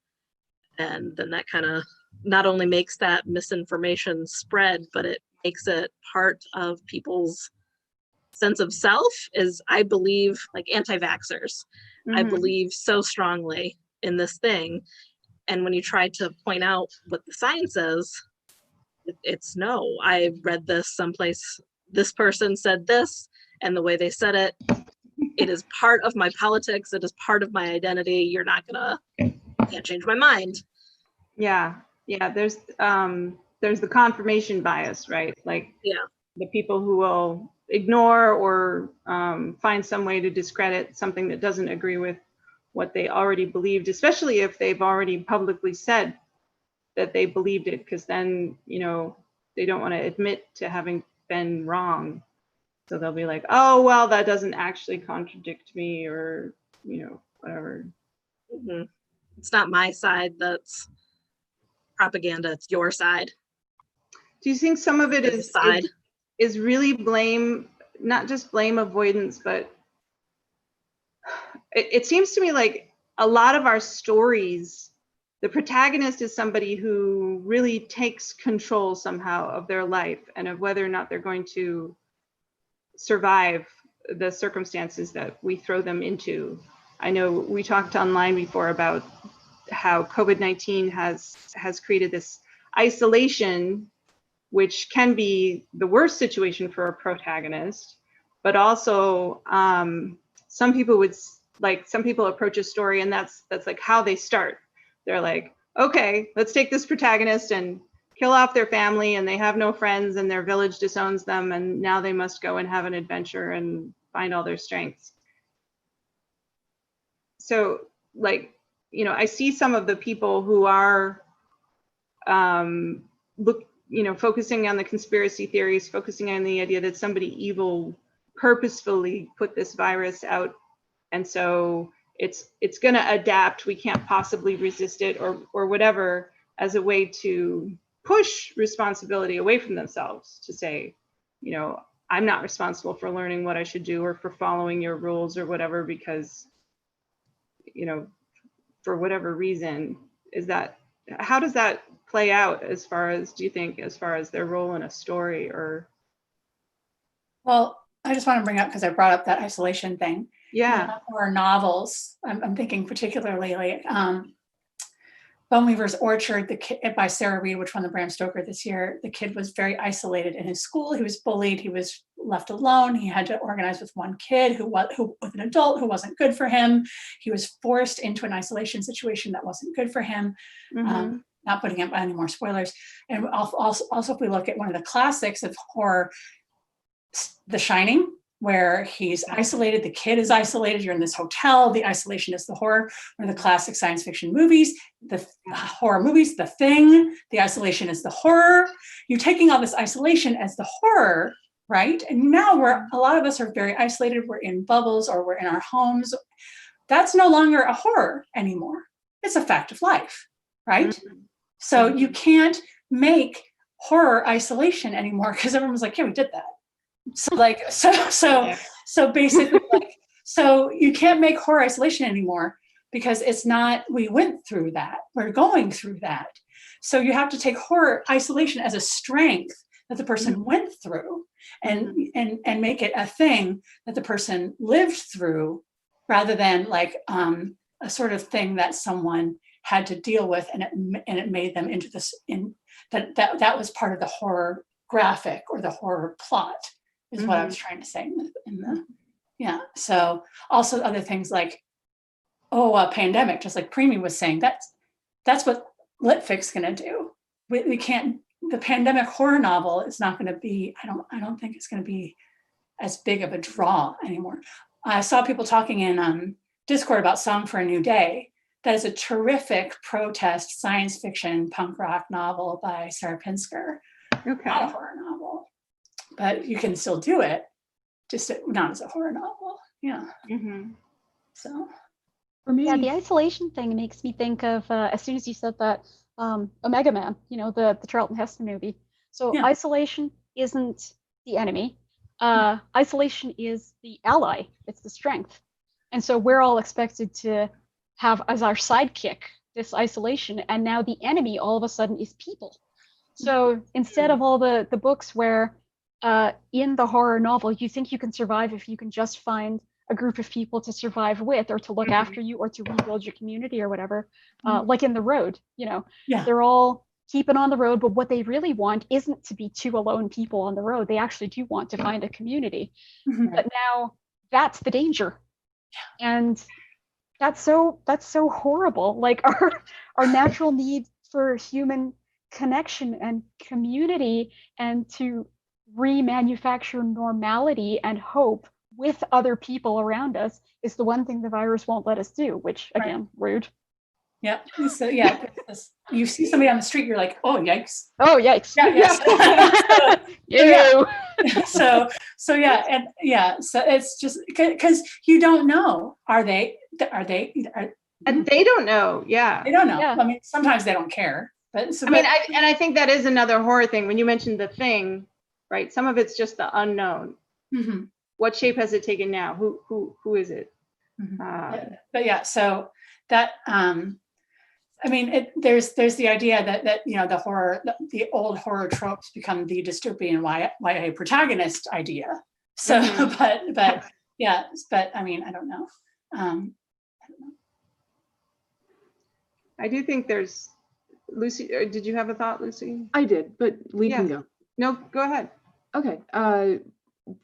And then that kind of not only makes that misinformation spread, but it makes it part of people's sense of self. Is, I believe, like anti-vaxxers, I believe so strongly in this thing. And when you try to point out what the science is, it's no, I read this someplace, this person said this, and the way they said it, it is part of my politics, it is part of my identity. You're not gonna, can't change my mind. Yeah. There's the confirmation bias, right? Like, Yeah. the people who will ignore or find some way to discredit something that doesn't agree with what they already believed, especially if they've already publicly said that they believed it, because then, they don't want to admit to having been wrong. So they'll be like, oh, well, that doesn't actually contradict me, or, whatever. Mm-hmm. It's not my side that's propaganda, it's your side. Do you think some of it is really blame, not just blame avoidance, but it seems to me like a lot of our stories, the protagonist is somebody who really takes control somehow of their life and of whether or not they're going to survive the circumstances that we throw them into. I know we talked online before about how COVID-19 has created this isolation, which can be the worst situation for a protagonist, but also some people approach a story and that's like how they start. They're like, okay, let's take this protagonist and kill off their family, and they have no friends and their village disowns them, and now they must go and have an adventure and find all their strengths. So I see some of the people who are focusing on the conspiracy theories, focusing on the idea that somebody evil purposefully put this virus out, and so it's going to adapt. We can't possibly resist it, or whatever, as a way to push responsibility away from themselves, to say, I'm not responsible for learning what I should do or for following your rules or whatever, because, for whatever reason. How does that play out, as far as, do you think, as far as their role in a story? Or Well, I just want to bring up, because I brought up that isolation thing. Yeah. Or novels. I'm thinking particularly like Bone Weaver's Orchard, by Sarah Reed, which won the Bram Stoker this year. The kid was very isolated in his school. He was bullied. He was left alone. He had to organize with one kid who with an adult who wasn't good for him. He was forced into an isolation situation that wasn't good for him. Not putting up any more spoilers. And also, if we look at one of the classics of horror, The Shining, where he's isolated, the kid is isolated, you're in this hotel, the isolation is the horror. One of the classic science fiction movies, the horror movies, The Thing, the isolation is the horror. You're taking all this isolation as the horror, right? And now a lot of us are very isolated, we're in bubbles or we're in our homes. That's no longer a horror anymore. It's a fact of life, right? So you can't make horror isolation anymore, because everyone's like, yeah, we did that. So basically, so you can't make horror isolation anymore, because it's not, we went through that, we're going through that. So you have to take horror isolation as a strength that the person went through, and make it a thing that the person lived through, rather than like a sort of thing that someone had to deal with, and it made them into this, that was part of the horror graphic or the horror plot, is what I was trying to say So also other things like, a pandemic, just like Preemie was saying, that's what LitFic's going to do. We can't, the pandemic horror novel is not going to be, I don't think it's going to be as big of a draw anymore. I saw people talking in Discord about Song for a New Day. That is a terrific protest science fiction punk rock novel by Sarah Pinsker. Okay. Not a horror novel, but you can still do it, just not as a horror novel. Yeah. Mm-hmm. So For me, Yeah, the isolation thing makes me think of as soon as you said that, Omega Man, the Charlton Heston movie. So Yeah. isolation isn't the enemy. Isolation is the ally. It's the strength. And so we're all expected to have as our sidekick this isolation, and now the enemy all of a sudden is people. So instead of all the books where in the horror novel you think you can survive if you can just find a group of people to survive with or to look after you or to rebuild your community or whatever, like in The Road, yeah. they're all keeping on the road, but what they really want isn't to be two alone people on the road. They actually do want to find a community. But now that's the danger. And that's so horrible. Like our natural need for human connection and community and to remanufacture normality and hope with other people around us is the one thing the virus won't let us do, which again, rude. Yeah. So yeah, you see somebody on the street, you're like, oh yikes. Oh yikes. Yeah. So yeah, and yeah, so it's just because you don't know. Are they? And they don't know. Yeah. They don't know. Yeah. I mean, sometimes they don't care. But I think that is another horror thing. When you mentioned The Thing, right? Some of it's just the unknown. Mm-hmm. What shape has it taken now? Who is it? Mm-hmm. But yeah, so that I mean, there's the idea that the horror, the old horror tropes become the dystopian YA protagonist idea. So, but yeah, but I mean, I don't know. I do think there's Lucy. Did you have a thought, Lucy? I did, but Lee can go. No, go ahead. Okay.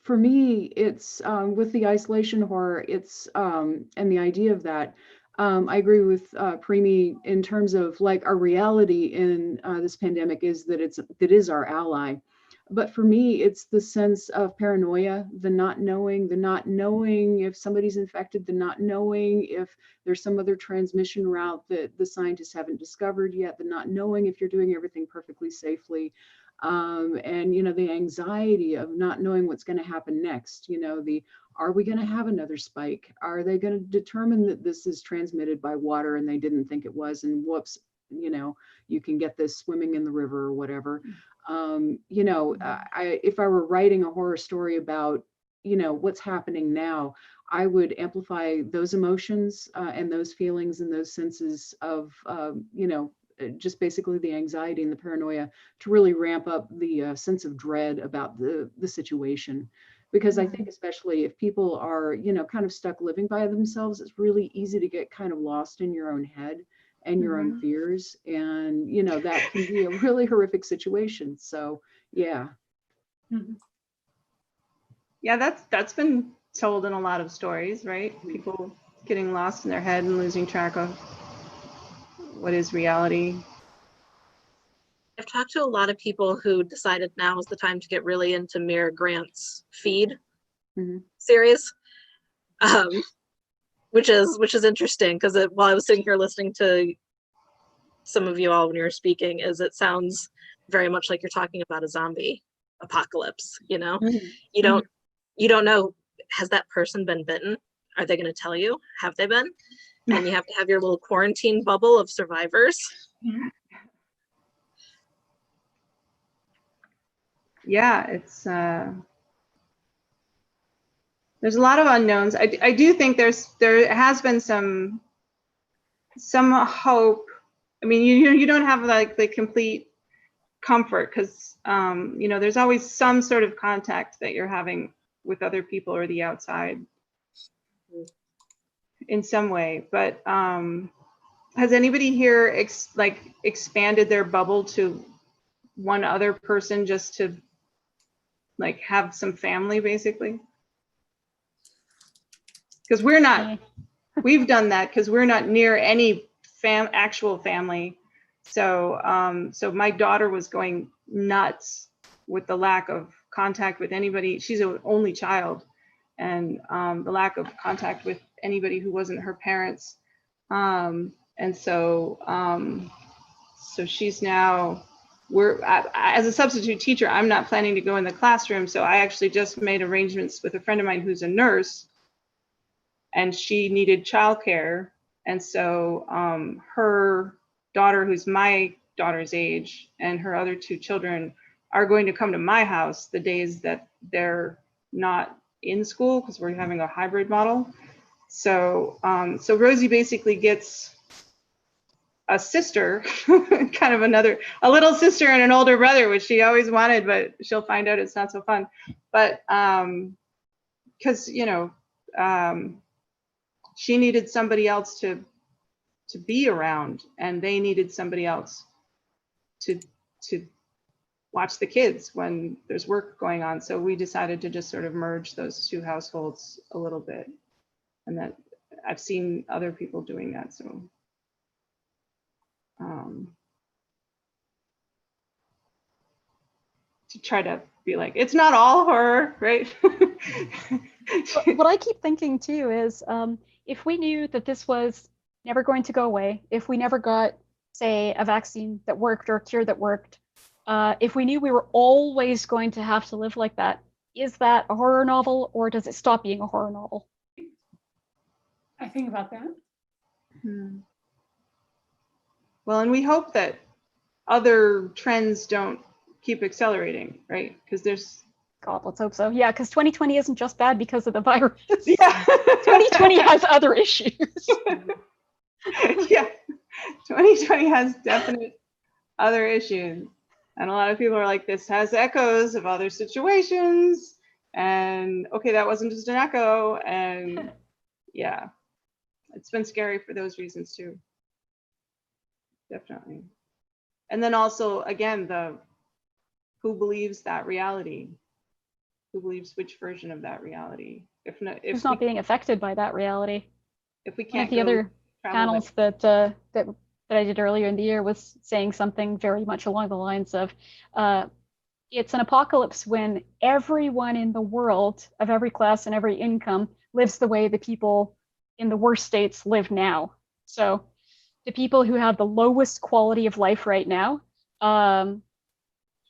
For me, it's with the isolation horror, it's and the idea of that. I agree with Preemi in terms of like our reality in this pandemic is that it is our ally. But for me, it's the sense of paranoia, the not knowing if somebody's infected, the not knowing if there's some other transmission route that the scientists haven't discovered yet, the not knowing if you're doing everything perfectly safely. And the anxiety of not knowing what's going to happen next, are we going to have another spike? Are they going to determine that this is transmitted by water and they didn't think it was, and whoops, you can get this swimming in the river or whatever. If I were writing a horror story about what's happening now, I would amplify those emotions and those feelings and those senses of just basically the anxiety and the paranoia to really ramp up the sense of dread about the situation. Because I think especially if people are, kind of stuck living by themselves, it's really easy to get kind of lost in your own head and your own fears. And, that can be a really horrific situation. So, yeah. Yeah, that's been told in a lot of stories, right? People getting lost in their head and losing track of what is reality. I've talked to a lot of people who decided now is the time to get really into Mira Grant's Feed series, which is interesting because while I was sitting here listening to some of you all when you were speaking, it sounds very much like you're talking about a zombie apocalypse. You don't know, has that person been bitten? Are they going to tell you? Have they been? And you have to have your little quarantine bubble of survivors. Yeah, it's there's a lot of unknowns. I do think there has been some hope. I mean, you don't have like the complete comfort because there's always some sort of contact that you're having with other people or the outside in some way. But has anybody here expanded their bubble to one other person just to like have some family basically? Because we've done that because we're not near any actual family. So my daughter was going nuts with the lack of contact with anybody. She's an only child. and the lack of contact with anybody who wasn't her parents. And so, so she's now, as a substitute teacher, I'm not planning to go in the classroom. So I actually just made arrangements with a friend of mine who's a nurse, and she needed childcare. And so her daughter, who's my daughter's age, and her other two children are going to come to my house the days that they're not in school, because we're having a hybrid model. So, so Rosie basically gets a sister, kind of a little sister and an older brother, which she always wanted, but she'll find out it's not so fun. But because, you know, she needed somebody else to be around, and they needed somebody else to watch the kids when there's work going on. So we decided to just sort of merge those two households a little bit. And that I've seen other people doing that. So to try to be like, it's not all horror, right? What I keep thinking too is, if we knew that this was never going to go away, if we never got, say, a vaccine that worked or a cure that worked, if we knew we were always going to have to live like that, is that a horror novel, or does it stop being a horror novel? I think about that. Well, and we hope that other trends don't keep accelerating, right? Because there's, God, let's hope so. Yeah, because 2020 isn't just bad because of the virus. yeah. 2020 has other issues. Yeah, 2020 has definite other issues. And a lot of people are like, this has echoes of other situations. And okay, that wasn't just an echo. And yeah, it's been scary for those reasons too. Definitely. And then also, again, who believes that reality? Who believes which version of that reality? Who's not being affected by that reality? If we One can't of the other panels that I did earlier in the year was saying something very much along the lines of, it's an apocalypse when everyone in the world of every class and every income lives the way the people in the worst states live now. So the people who have the lowest quality of life right now,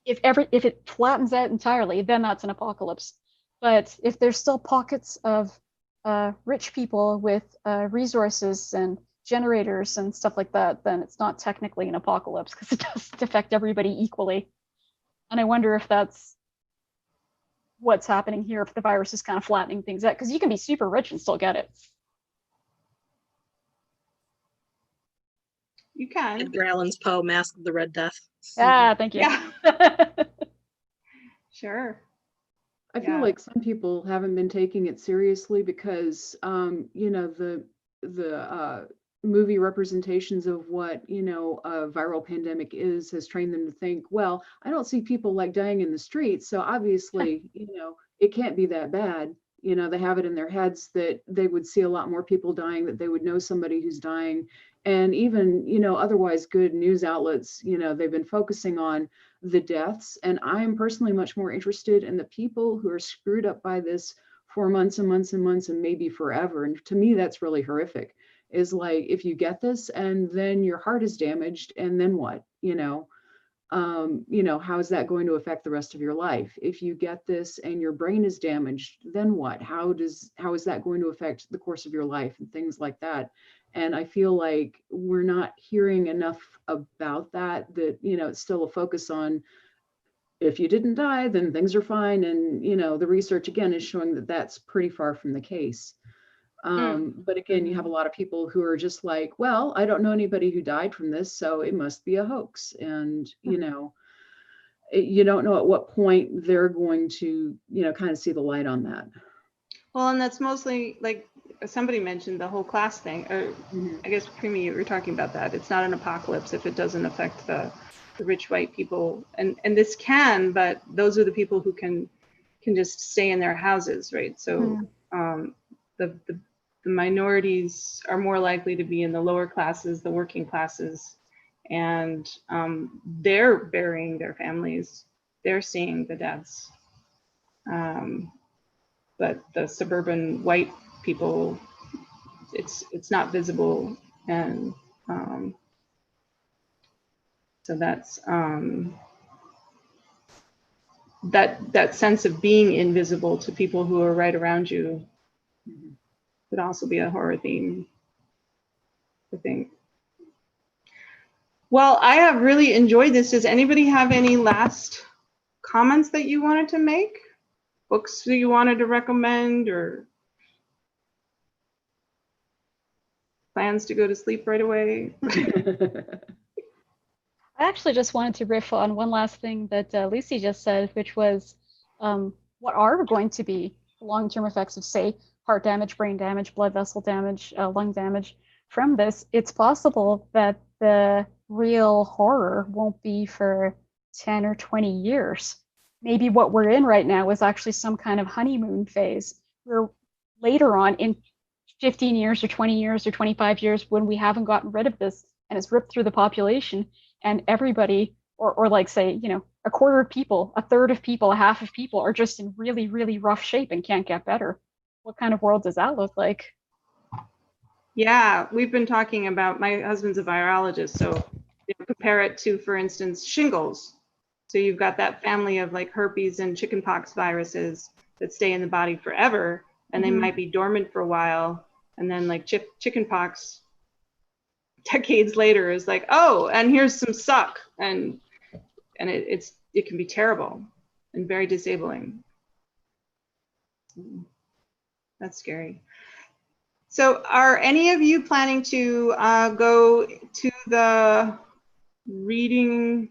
if it flattens out entirely, then that's an apocalypse. But if there's still pockets of rich people with resources and generators and stuff like that, then it's not technically an apocalypse because it doesn't affect everybody equally. And I wonder if that's what's happening here, if the virus is kind of flattening things out, because you can be super rich and still get it. You can. Edgar Allan's Poe, Mask of the Red Death. Ah, thank you. Yeah. Sure. I feel like some people haven't been taking it seriously because, you know, the movie representations of what, you know, a viral pandemic has trained them to think, well, I don't see people like dying in the streets, so obviously, you know, it can't be that bad. You know, they have it in their heads that they would see a lot more people dying, that they would know somebody who's dying. And even, you know, otherwise good news outlets, you know, they've been focusing on the deaths. And I'm personally much more interested in the people who are screwed up by this for months and months and months and maybe forever. And to me, that's really horrific. Is like, if you get this and then your heart is damaged, and then what? You know, how is that going to affect the rest of your life? If you get this and your brain is damaged, then what? How is that going to affect the course of your life and things like that? And I feel like we're not hearing enough about that, you know, it's still a focus on, if you didn't die, then things are fine. And, you know, the research again is showing that that's pretty far from the case. But again, you have a lot of people who are just like, well, I don't know anybody who died from this, so it must be a hoax. And, you know, you don't know at what point they're going to, you know, kind of see the light on that. Well, and that's mostly, like somebody mentioned, the whole class thing, or I guess Primi, you were talking about that. It's not an apocalypse if it doesn't affect the rich white people, and this can, but those are the people who can just stay in their houses, right? So the minorities are more likely to be in the lower classes, the working classes, and they're burying their families. They're seeing the deaths. but the suburban white people, it's not visible. And so that's that sense of being invisible to people who are right around you could also be a horror theme, I think. Well, I have really enjoyed this. Does anybody have any last comments that you wanted to make? Books that you wanted to recommend, or plans to go to sleep right away? I actually just wanted to riff on one last thing that Lucy just said, which was what are going to be long-term effects of, say, heart damage, brain damage, blood vessel damage, lung damage from this? It's possible that the real horror won't be for 10 or 20 years. Maybe what we're in right now is actually some kind of honeymoon phase, where later on in 15 years or 20 years or 25 years, when we haven't gotten rid of this and it's ripped through the population, and everybody, or like, say, a quarter of people, a third of people, a half of people are just in really, really rough shape and can't get better. What kind of world does that look like? Yeah, we've been talking about, my husband's a virologist, so compare it to, for instance, shingles. So you've got that family of like herpes and chickenpox viruses that stay in the body forever, and they might be dormant for a while, and then like chickenpox decades later is like, oh, and here's some suck, and it can be terrible and very disabling. That's scary. So are any of you planning to go to the reading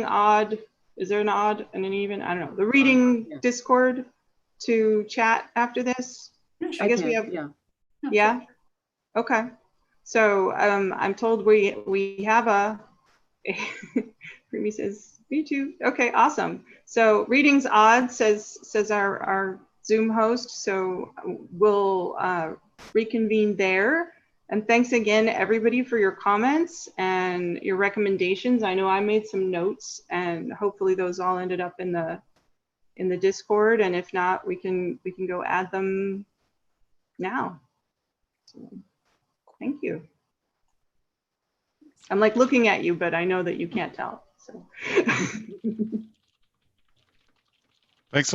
odd, is there an odd and an even? I don't know. The reading Discord to chat after this? I guess we have, yeah? Okay. So I'm told we have a, Primi says, me too. Okay, awesome. So readings odd says our Zoom host. So we'll reconvene there. And thanks again, everybody, for your comments and your recommendations. I know I made some notes, and hopefully those all ended up in the Discord. And if not, we can go add them now. So, thank you. I'm like looking at you, but I know that you can't tell. So. Thanks.